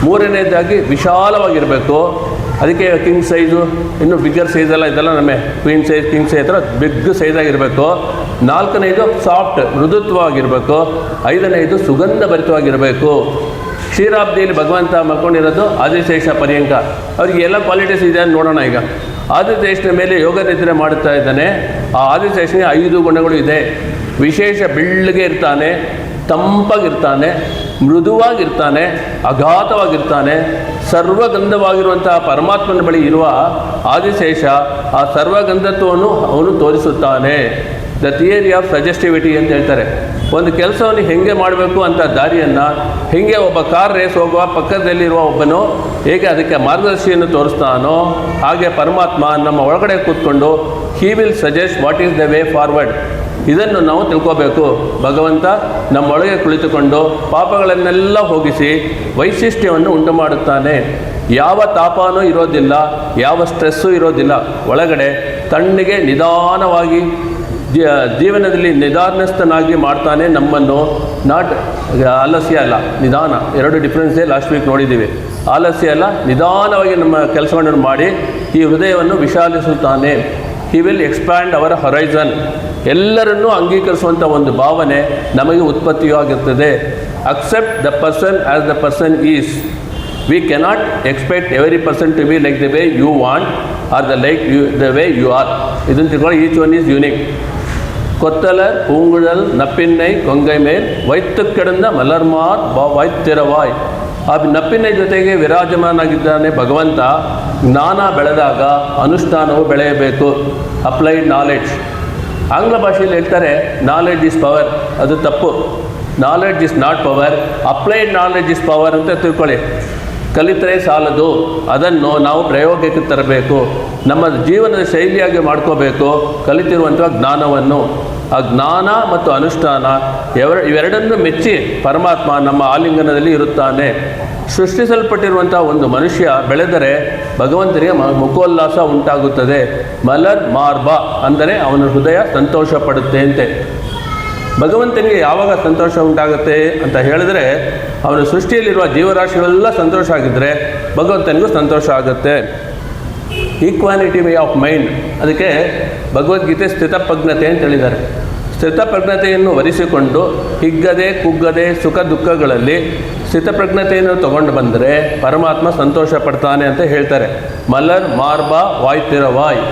ಮೂರನೇದಾಗಿ ವಿಶಾಲವಾಗಿರಬೇಕು. ಅದಕ್ಕೆ ಕಿಂಗ್ ಸೈಜು, ಇನ್ನು ಬಿಗ್ಗರ್ ಸೈಜೆಲ್ಲ ಇದೆಲ್ಲ ನಮ್ಮ ಕ್ವೀನ್ ಸೈಜ್ ಕಿಂಗ್ ಸೈಜ್ ಹತ್ರ ಬಿಗ್ ಸೈಜಾಗಿರಬೇಕು. 4ನೇದು ಸಾಫ್ಟ್ ಮೃದುತ್ವವಾಗಿರಬೇಕು. 5ನೇದು ಸುಗಂಧ ಭರಿತವಾಗಿರಬೇಕು. ಕ್ಷೀರಾಬ್ದಿಯಲ್ಲಿ ಭಗವಂತ ಮಲ್ಕೊಂಡಿರೋದು ಆದಿಶೇಷ ಪರ್ಯಂಕ. ಅವ್ರಿಗೆ ಎಲ್ಲ ಕ್ವಾಲಿಟೀಸ್ ಇದೆ ಅಂತ ನೋಡೋಣ. ಈಗ ಆದಿಶೇಷನ ಮೇಲೆ ಯೋಗ ನಿದ್ರೆ ಮಾಡುತ್ತಾ ಇದ್ದಾನೆ. ಆ ಆದಿಶೇಷನಿಗೆ 5 ಗುಣಗಳು ಇದೆ. ವಿಶೇಷ ಬೆಳ್ಳಗೆ ಇರ್ತಾನೆ, ತಂಪಾಗಿರ್ತಾನೆ, ಮೃದುವಾಗಿರ್ತಾನೆ, ಅಘಾತವಾಗಿರ್ತಾನೆ. ಸರ್ವಗಂಧವಾಗಿರುವಂತಹ ಪರಮಾತ್ಮನ ಬಳಿ ಇರುವ ಆದಿಶೇಷ ಆ ಸರ್ವಗಂಧತ್ವವನ್ನು ಅವನು ತೋರಿಸುತ್ತಾನೆ. ದ ಥಿಯರಿ ಆಫ್ ಸಜೆಸ್ಟಿವಿಟಿ ಅಂತ ಹೇಳ್ತಾರೆ. ಒಂದು ಕೆಲಸವನ್ನು ಹೆಂಗೆ ಮಾಡಬೇಕು ಅಂತ ದಾರಿಯನ್ನು, ಹೆಂಗೆ ಒಬ್ಬ ಕಾರ್ ರೇಸ್ ಹೋಗುವ ಪಕ್ಕದಲ್ಲಿರುವ ಒಬ್ಬನು ಹೇಗೆ ಅದಕ್ಕೆ ಮಾರ್ಗದರ್ಶಿಯನ್ನು ತೋರಿಸ್ತಾನೋ ಹಾಗೆ ಪರಮಾತ್ಮ ನಮ್ಮ ಒಳಗಡೆ ಕೂತ್ಕೊಂಡು he will suggest what is the way forward. ಇದನ್ನು ನಾವು ತಿಳ್ಕೋಬೇಕು. ಭಗವಂತ ನಮ್ಮೊಳಗೆ ಕುಳಿತುಕೊಂಡು ಪಾಪಗಳನ್ನೆಲ್ಲ ಹೋಗಿಸಿ ವೈಶಿಷ್ಟ್ಯವನ್ನು ಉಂಟು ಮಾಡುತ್ತಾನೆ. ಯಾವ ತಾಪನೂ ಇರೋದಿಲ್ಲ, ಯಾವ ಸ್ಟ್ರೆಸ್ಸು ಇರೋದಿಲ್ಲ. ಒಳಗಡೆ ತಣ್ಣಗೆ ನಿಧಾನವಾಗಿ ಜೀವನದಲ್ಲಿ ನಿಧಾನಸ್ಥನಾಗಿ ಮಾಡ್ತಾನೆ ನಮ್ಮನ್ನು. ನಾಟ್ ಆಲಸ್ಯ ಅಲ್ಲ, ನಿಧಾನ. 2 ಡಿಫ್ರೆನ್ಸೇ ಲಾಸ್ಟ್ ವೀಕ್ ನೋಡಿದ್ದೀವಿ. ಆಲಸ್ಯ ಅಲ್ಲ, ನಿಧಾನವಾಗಿ ನಮ್ಮ ಕೆಲಸಗಳನ್ನು ಮಾಡಿ ಈ ಹೃದಯವನ್ನು ವಿಶಾಲಿಸುತ್ತಾನೆ. He will expand our horizon. ಎಲ್ಲರನ್ನೂ ಅಂಗೀಕರಿಸುವಂಥ ಒಂದು ಭಾವನೆ ನಮಗೆ ಉತ್ಪತ್ತಿಯೂ ಆಗಿರ್ತದೆ. Accept the person as the person is. We cannot expect every person to be like the way you want or the way you are. ಇದನ್ನು ತಿಳ್ಕೊಂಡು ಈಚ್ ಒನ್ ಈಸ್ ಯೂನಿಕ್. கொத்தலர் பூங்குழல் நப்பின்னை கொங்கை ಮೇಲ್ ವೈತ್ತು ಕೆಡಂದ ಮಲರ್ಮಾರ್ ವಾಯ್ತಿರವಾಯ್. ಆ ನಪ್ಪಿನ ಜೊತೆಗೆ ವಿರಾಜಮಾನಾಗಿದ್ದಾನೆ ಭಗವಂತ. ಜ್ಞಾನ ಬೆಳೆದಾಗ ಅನುಷ್ಠಾನವು ಬೆಳೆಯಬೇಕು. Applied knowledge. ಆಂಗ್ಲ ಭಾಷೆಯಲ್ಲಿ ಹೇಳ್ತಾರೆ ನಾಲೆಡ್ಜ್ ಈಸ್ ಪವರ್. ಅದು ತಪ್ಪು. Knowledge is not power, applied knowledge is power ಅಂತ ತಿಳ್ಕೊಳ್ಳಿ. ಕಲಿತರೆ ಸಾಲದು, ಅದನ್ನು ನಾವು ಪ್ರಯೋಗಕ್ಕೆ ತರಬೇಕು. ನಮ್ಮ ಜೀವನದ ಶೈಲಿಯಾಗಿ ಮಾಡ್ಕೋಬೇಕು ಕಲಿತಿರುವಂಥ ಜ್ಞಾನವನ್ನು. ಆ ಜ್ಞಾನ ಮತ್ತು ಅನುಷ್ಠಾನ ಇವೆರಡನ್ನು ಮೆಚ್ಚಿ ಪರಮಾತ್ಮ ನಮ್ಮ ಆಲಿಂಗನದಲ್ಲಿ ಇರುತ್ತಾನೆ. ಸೃಷ್ಟಿಸಲ್ಪಟ್ಟಿರುವಂಥ ಒಂದು ಮನುಷ್ಯ ಬೆಳೆದರೆ ಭಗವಂತನಿಗೆ ಮುಖೋಲ್ಲಾಸ ಉಂಟಾಗುತ್ತದೆ. ಮಲರ್ ಮಾರ್ಬ ಅಂದರೆ ಅವನ ಹೃದಯ ಸಂತೋಷ ಪಡುತ್ತೆ ಅಂತೆ. ಭಗವಂತನಿಗೆ ಯಾವಾಗ ಸಂತೋಷ ಉಂಟಾಗುತ್ತೆ ಅಂತ ಹೇಳಿದ್ರೆ, ಅವನ ಸೃಷ್ಟಿಯಲ್ಲಿರುವ ಜೀವರಾಶಿಗಳೆಲ್ಲ ಸಂತೋಷ ಆಗಿದ್ದರೆ ಭಗವಂತನಿಗೂ ಸಂತೋಷ ಆಗುತ್ತೆ. Equality way of mind. ಅದಕ್ಕೆ ಭಗವದ್ಗೀತೆ ಸ್ಥಿತಪ್ರಜ್ಞತೆ ಅಂತ ಹೇಳಿದ್ದಾರೆ. ಸ್ಥಿತಪ್ರಜ್ಞತೆಯನ್ನು ವರಿಸಿಕೊಂಡು ಹಿಗ್ಗದೆ ಕುಗ್ಗದೆ ಸುಖ ದುಃಖಗಳಲ್ಲಿ ಸ್ಥಿತಪ್ರಜ್ಞತೆಯನ್ನು ತಗೊಂಡು ಬಂದರೆ ಪರಮಾತ್ಮ ಸಂತೋಷ ಪಡ್ತಾನೆ ಅಂತ ಹೇಳ್ತಾರೆ. ಮಲರ್ ಮಾರ್ಬ ವಾಯ್ತಿರವಾಯ್.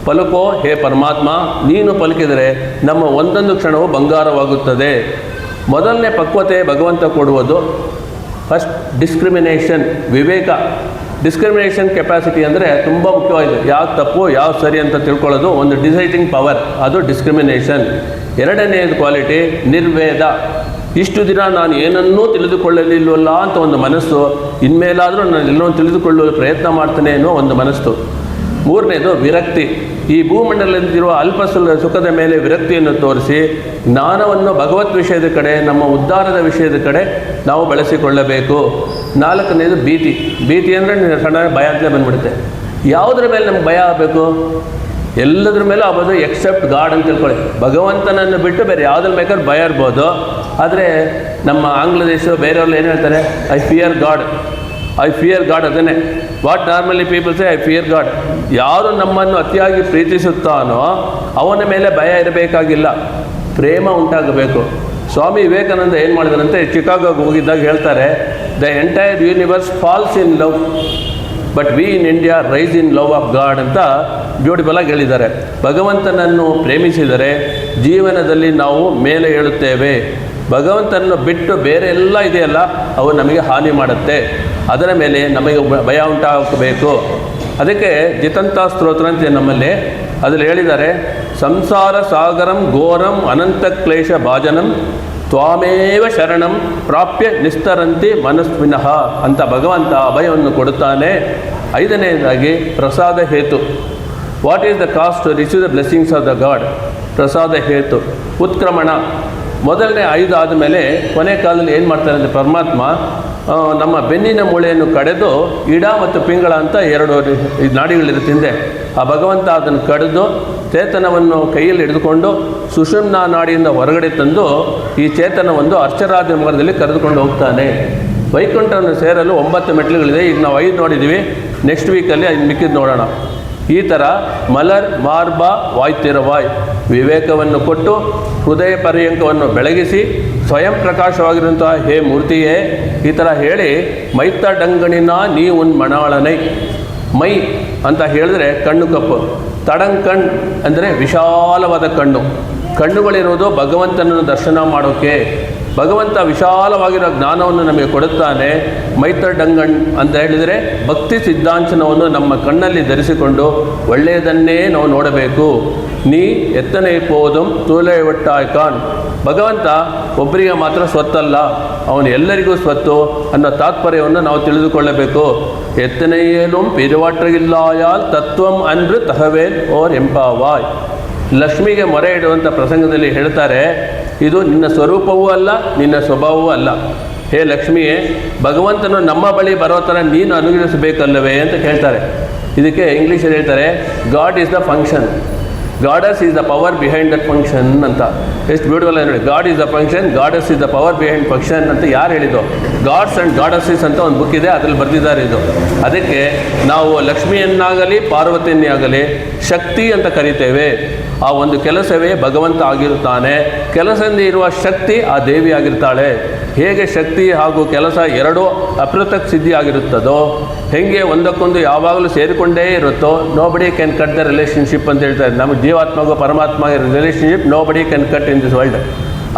ಪಲುಕೋ ಹೇ ಪರಮಾತ್ಮ, ನೀನು ಪಲುಕಿದರೆ ನಮ್ಮ ಒಂದೊಂದು ಕ್ಷಣವು ಬಂಗಾರವಾಗುತ್ತದೆ. ಮೊದಲನೇ ಪಕ್ವತೆ ಭಗವಂತ ಕೊಡುವುದು ಫಸ್ಟ್ ಡಿಸ್ಕ್ರಿಮಿನೇಷನ್, ವಿವೇಕ. ಡಿಸ್ಕ್ರಿಮಿನೇಷನ್ ಕೆಪಾಸಿಟಿ ಅಂದರೆ ತುಂಬ ಮುಖ್ಯವಾಗಿದೆ. ಯಾವ ತಪ್ಪು ಯಾವ ಸರಿ ಅಂತ ತಿಳ್ಕೊಳ್ಳೋದು ಒಂದು ಡಿಸೈಡಿಂಗ್ ಪವರ್, ಅದು ಡಿಸ್ಕ್ರಿಮಿನೇಷನ್. ಎರಡನೆಯದು ಕ್ವಾಲಿಟಿ ನಿರ್ವೇದ. ಇಷ್ಟು ದಿನ ನಾನು ಏನನ್ನೂ ತಿಳಿದುಕೊಳ್ಳಲಿಲ್ವಲ್ಲ ಅಂತ ಒಂದು ಮನಸ್ಸು, ಇನ್ಮೇಲಾದರೂ ನಾನು ಎಲ್ಲೋ ತಿಳಿದುಕೊಳ್ಳುವ ಪ್ರಯತ್ನ ಮಾಡ್ತೇನೆ ಅನ್ನೋ ಒಂದು ಮನಸ್ಸು. ಮೂರನೇದು ವಿರಕ್ತಿ. ಈ ಭೂಮಂಡಲದಲ್ಲಿರುವ ಅಲ್ಪ ಸುಖದ ಮೇಲೆ ವಿರಕ್ತಿಯನ್ನು ತೋರಿಸಿ ಜ್ಞಾನವನ್ನು ಭಗವತ್ ವಿಷಯದ ಕಡೆ, ನಮ್ಮ ಉದ್ಧಾರದ ವಿಷಯದ ಕಡೆ ನಾವು ಬೆಳೆಸಿಕೊಳ್ಳಬೇಕು. ನಾಲ್ಕನೇದು ಭೀತಿ. ಭೀತಿ ಅಂದರೆ ಸಣ್ಣ ಭಯ ಅಂತಲೇ ಬಂದ್ಬಿಡುತ್ತೆ. ಯಾವುದ್ರ ಮೇಲೆ ನಮ್ಗೆ ಭಯ ಆಗಬೇಕು? ಎಲ್ಲದ್ರ ಮೇಲೂ ಆಗ್ಬೋದು ಎಕ್ಸೆಪ್ಟ್ ಗಾಡ್ ಅಂತ ತಿಳ್ಕೊಳ್ಳಿ. ಭಗವಂತನನ್ನು ಬಿಟ್ಟು ಬೇರೆ ಯಾವುದ್ರ ಬೇಕಾದ್ರೆ ಭಯ ಇರ್ಬೋದು. ಆದರೆ ನಮ್ಮ ಆಂಗ್ಲ ದೇಶ ಬೇರೆಯವ್ರು ಏನು ಹೇಳ್ತಾರೆ? I fear God. ಅದನ್ನೇ what normally people say, I fear God. ಯಾರು ನಮ್ಮನ್ನು ಅತಿಯಾಗಿ ಪ್ರೀತಿಸುತ್ತಾನೋ ಅವನ ಮೇಲೆ ಭಯ ಇರಬೇಕಾಗಿಲ್ಲ, ಪ್ರೇಮ ಉಂಟಾಗಬೇಕು. ಸ್ವಾಮಿ ವಿವೇಕಾನಂದ ಏನು ಮಾಡಿದಾರಂತೆ, ಚಿಕಾಗೋಗೆ ಹೋಗಿದ್ದಾಗ ಹೇಳ್ತಾರೆ, the entire universe falls in love but we in India rise in love of God ಅಂತ ಬ್ಯೂಟಿಫುಲ್ ಆಗಿ ಹೇಳಿದ್ದಾರೆ. ಭಗವಂತನನ್ನು ಪ್ರೇಮಿಸಿದರೆ ಜೀವನದಲ್ಲಿ ನಾವು ಮೇಲೆ ಏಳುತ್ತೇವೆ. ಭಗವಂತನನ್ನು ಬಿಟ್ಟು ಬೇರೆ ಎಲ್ಲ ಇದೆಯಲ್ಲ ಅವು ನಮಗೆ ಹಾನಿ ಮಾಡುತ್ತೆ. ಅದರ ಮೇಲೆ ನಮಗೆ ಭಯ ಉಂಟಾಗಬೇಕು. ಅದಕ್ಕೆ ಜಿತಂತ ಸ್ತೋತ್ರ ಅಂತ ನಮ್ಮಲ್ಲಿ ಅದರಲ್ಲಿ ಹೇಳಿದ್ದಾರೆ, ಸಂಸಾರ ಸಾಗರಂ ಘೋರಂ ಅನಂತ ಕ್ಲೇಶ ಭಾಜನಂ ತ್ವಾಮೇವ ಶರಣಂ ಪ್ರಾಪ್ಯ ನಿಸ್ತರಂತಿ ಮನಸ್ವಿನಃ ಅಂತ ಭಗವಂತ ಅಭಯವನ್ನು ಕೊಡುತ್ತಾನೆ. ಐದನೇದಾಗಿ ಪ್ರಸಾದ ಹೇತು. What is the cost to receive the blessings of the God? ಪ್ರಸಾದ ಹೇತು. ಉತ್ಕ್ರಮಣ. ಮೊದಲನೇ 5 ಆದಮೇಲೆ ಕೊನೆ ಕಾಲದಲ್ಲಿ ಏನು ಮಾಡ್ತಾರೆ ಅಂದರೆ ಪರಮಾತ್ಮ ನಮ್ಮ ಬೆನ್ನಿನ ಮೂಳೆಯನ್ನು ಕಡೆದು ಇಡ ಮತ್ತು ಪಿಂಗಳ ಅಂತ 2 ನಾಡಿಗಳಿರುತ್ತೆ ಹಿಂದೆ. ಆ ಭಗವಂತ ಅದನ್ನು ಕಡಿದು ಚೇತನವನ್ನು ಕೈಯಲ್ಲಿ ಹಿಡಿದುಕೊಂಡು ಸುಷುಮ್ನಾ ನಾಡಿಯಿಂದ ಹೊರಗಡೆ ತಂದು ಈ ಚೇತನವನ್ನು ಅರ್ಚರಾಜ ಮಾರ್ಗದಲ್ಲಿ ಕರೆದುಕೊಂಡು ಹೋಗ್ತಾನೆ. ವೈಕುಂಠವನ್ನು ಸೇರಲು 9 ಮೆಟ್ಲುಗಳಿದೆ. ಈಗ ನಾವು 5 ನೋಡಿದ್ದೀವಿ. ನೆಕ್ಸ್ಟ್ ವೀಕಲ್ಲಿ 5 ಮಿಕ್ಕಿದ್ದು ನೋಡೋಣ. ಈ ಥರ ಮಲರ್ ಮಾರ್ಬ ವಾಯ್ತಿರವಾಯ್ ವಿವೇಕವನ್ನು ಕೊಟ್ಟು ಹೃದಯ ಪರ್ಯಂಕವನ್ನು ಬೆಳಗಿಸಿ ಸ್ವಯಂ ಪ್ರಕಾಶವಾಗಿರುವಂತಹ ಹೇ ಮೂರ್ತಿಯೇ ಈ ಥರ ಹೇಳಿ ಮೈತ ಡಂಗಣಿನ ನೀ ಉನ್ ಮಣಾಳನೈ. ಮೈ ಅಂತ ಹೇಳಿದ್ರೆ ಕಣ್ಣು ಕಪ್ಪು, ತಡಂಕಣ್ ಅಂದರೆ ವಿಶಾಲವಾದ ಕಣ್ಣುಗಳಿರೋದು ಭಗವಂತನನ್ನು ದರ್ಶನ ಮಾಡೋಕ್ಕೆ. ಭಗವಂತ ವಿಶಾಲವಾಗಿರೋ ಜ್ಞಾನವನ್ನು ನಮಗೆ ಕೊಡುತ್ತಾನೆ. ಮೈತರ್ ಡಂಗಣ್ ಅಂತ ಹೇಳಿದರೆ ಭಕ್ತಿ ಸಿದ್ಧಾಂಚನವನ್ನು ನಮ್ಮ ಕಣ್ಣಲ್ಲಿ ಧರಿಸಿಕೊಂಡು ಒಳ್ಳೆಯದನ್ನೇ ನಾವು ನೋಡಬೇಕು. ನೀ ಎತ್ತನೆ ಪೋದಂ ತೂಲೆ ಒಟ್ಟಾಯ್ಕಾನ್. ಭಗವಂತ ಒಬ್ಬರಿಗೆ ಮಾತ್ರ ಸ್ವತ್ತಲ್ಲ, ಅವನು ಎಲ್ಲರಿಗೂ ಸ್ವತ್ತು ಅನ್ನೋ ತಾತ್ಪರ್ಯವನ್ನು ನಾವು ತಿಳಿದುಕೊಳ್ಳಬೇಕು. ಎತ್ತನೆಯೇಲುಂ ಪಿರುವಾಟ್ರಗಿಲ್ಲಾಯಾಲ್ ತತ್ವಂ ಅನ್ರು ತಹವೇಲ್ ಓರ್ ಎಂಪಾವಾಯ್. ಲಕ್ಷ್ಮಿಗೆ ಮೊರೆ ಇಡುವಂಥ ಪ್ರಸಂಗದಲ್ಲಿ ಹೇಳ್ತಾರೆ, ಇದು ನಿನ್ನ ಸ್ವರೂಪವೂ ಅಲ್ಲ, ನಿನ್ನ ಸ್ವಭಾವವೂ ಅಲ್ಲ. ಹೇ ಲಕ್ಷ್ಮಿಯೇ, ಭಗವಂತನು ನಮ್ಮ ಬಳಿ ಬರೋ ಥರ ನೀನು ಅನುಗ್ರಹಿಸಬೇಕಲ್ಲವೇ ಅಂತ ಹೇಳ್ತಾರೆ. ಇದಕ್ಕೆ ಇಂಗ್ಲೀಷಲ್ಲಿ ಹೇಳ್ತಾರೆ, god is the function, goddess is the power behind that function ಅಂತ. ಎಷ್ಟು ಬ್ಯೂಟಿಫುಲ್ ಆಗಿ ನೋಡಿ, god is the function, goddess is the power behind function ಅಂತ ಯಾರು ಹೇಳಿದ್ದು? ಗಾಡ್ಸ್ ಆ್ಯಂಡ್ ಗಾಡಸ್ಸಸ್ ಅಂತ ಒಂದು ಬುಕ್ ಇದೆ, ಅದರಲ್ಲಿ ಬರೆದಿದ್ದಾರೆ ಇದು. ಅದಕ್ಕೆ ನಾವು ಲಕ್ಷ್ಮಿಯನ್ನಾಗಲಿ ಪಾರ್ವತಿಯನ್ನಾಗಲಿ ಶಕ್ತಿ ಅಂತ ಕರಿತೇವೆ. ಆ ಒಂದು ಕೆಲಸವೇ ಭಗವಂತ ಆಗಿರುತ್ತಾನೆ. ಕೆಲಸದಿಂದ ಇರುವ ಶಕ್ತಿ ಆ ದೇವಿ ಆಗಿರ್ತಾಳೆ. ಹೇಗೆ ಶಕ್ತಿ ಹಾಗೂ ಕೆಲಸ ಎರಡೂ ಅಪೃಥಕ್ ಸಿದ್ಧಿ ಆಗಿರುತ್ತದೋ, ಹೇಗೆ ಒಂದಕ್ಕೊಂದು ಯಾವಾಗಲೂ ಸೇರಿಕೊಂಡೇ ಇರುತ್ತೋ, ನೋ ಬಡಿ ಕ್ಯಾನ್ ಕಟ್ ದ ರಿಲೇಷನ್ಶಿಪ್ ಅಂತ ಹೇಳ್ತಾರೆ. ನಮ್ಮ ಜೀವಾತ್ಮಗೂ ಪರಮಾತ್ಮ ರಿಲೇಷನ್ಶಿಪ್ ನೋ ಬಡಿ can cut in this world.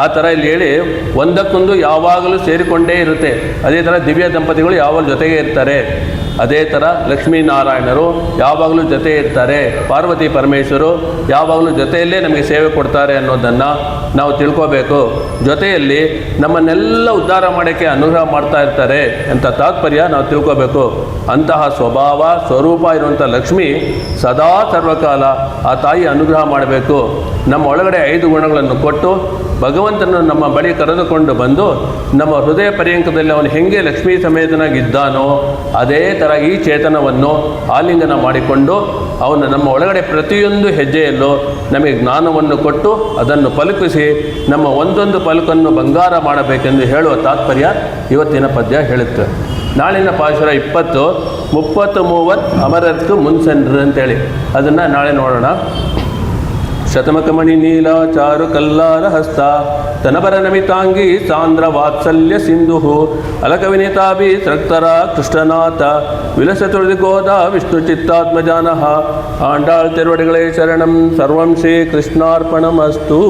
ಆ ಥರ ಇಲ್ಲಿ ಹೇಳಿ ಒಂದಕ್ಕೊಂದು ಯಾವಾಗಲೂ ಸೇರಿಕೊಂಡೇ ಇರುತ್ತೆ. ಅದೇ ಥರ ದಿವ್ಯ ದಂಪತಿಗಳು ಯಾವಾಗಲೂ ಜೊತೆಗೆ ಇರ್ತಾರೆ. ಅದೇ ಥರ ಲಕ್ಷ್ಮೀನಾರಾಯಣರು ಯಾವಾಗಲೂ ಜೊತೆ ಇರ್ತಾರೆ. ಪಾರ್ವತಿ ಪರಮೇಶ್ವರು ಯಾವಾಗಲೂ ಜೊತೆಯಲ್ಲೇ ನಮಗೆ ಸೇವೆ ಕೊಡ್ತಾರೆ ಅನ್ನೋದನ್ನು ನಾವು ತಿಳ್ಕೋಬೇಕು. ಜೊತೆಯಲ್ಲಿ ನಮ್ಮನ್ನೆಲ್ಲ ಉದ್ಧಾರ ಮಾಡೋಕ್ಕೆ ಅನುಗ್ರಹ ಮಾಡ್ತಾ ಇರ್ತಾರೆ ಅಂತ ತಾತ್ಪರ್ಯ ನಾವು ತಿಳ್ಕೋಬೇಕು. ಅಂತಹ ಸ್ವಭಾವ ಸ್ವರೂಪ ಇರುವಂಥ ಲಕ್ಷ್ಮಿ ಸದಾ ಸರ್ವಕಾಲ ಆ ತಾಯಿ ಅನುಗ್ರಹ ಮಾಡಬೇಕು. ನಮ್ಮ ಒಳಗಡೆ 5 ಗುಣಗಳನ್ನು ಕೊಟ್ಟು ಭಗವಂತನನ್ನು ನಮ್ಮ ಬಳಿ ಕರೆದುಕೊಂಡು ಬಂದು ನಮ್ಮ ಹೃದಯ ಪರ್ಯಂಕದಲ್ಲಿ ಅವನು ಹೇಗೆ ಲಕ್ಷ್ಮೀ ಸಮೇತನಾಗಿದ್ದಾನೋ ಅದೇ ಥರ ಈ ಚೇತನವನ್ನು ಆಲಿಂಗನ ಮಾಡಿಕೊಂಡು ಅವನು ನಮ್ಮ ಒಳಗಡೆ ಪ್ರತಿಯೊಂದು ಹೆಜ್ಜೆಯಲ್ಲೂ ನಮಗೆ ಜ್ಞಾನವನ್ನು ಕೊಟ್ಟು ಅದನ್ನು ಪಲುಕಿಸಿ ನಮ್ಮ ಒಂದೊಂದು ಪಲುಕನ್ನು ಬಂಗಾರ ಮಾಡಬೇಕೆಂದು ಹೇಳುವ ತಾತ್ಪರ್ಯ ಇವತ್ತಿನ ಪದ್ಯ ಹೇಳುತ್ತೆ. ನಾಳಿನ ಪಾಶುರ 20, 30, 30 ಅಮರರ್ಕು ಮುನ್ಸೆನ್ರು ಅಂತೇಳಿ ಅದನ್ನು ನಾಳೆ ನೋಡೋಣ. ಶತಮಕಮಣಿ ನೀಲ ಚಾರು ಕಲ್ಲಾರ ಹಸ್ತ ತನಬರ ನಮಿತಾಂಗಿ ಸಾಂದ್ರ ವಾತ್ಸಲ್ಯ ಸಿಂಧು ಅಲಕವಿನಿತಾಭಿ ಸೃಕ್ತರ ಕೃಷ್ಣನಾಥ ವಿಲಸತುರ್ದಿ ಗೋದ ವಿಷ್ಣು ಚಿತ್ತಾತ್ಮಜಾನಃ ಆಂಡಾಳ್ ತಿರುವಡಿಗಳೇ ಶರಣಂ ಸರ್ವಂ ಶ್ರೀ ಕೃಷ್ಣಾರ್ಪಣಮಸ್ತು.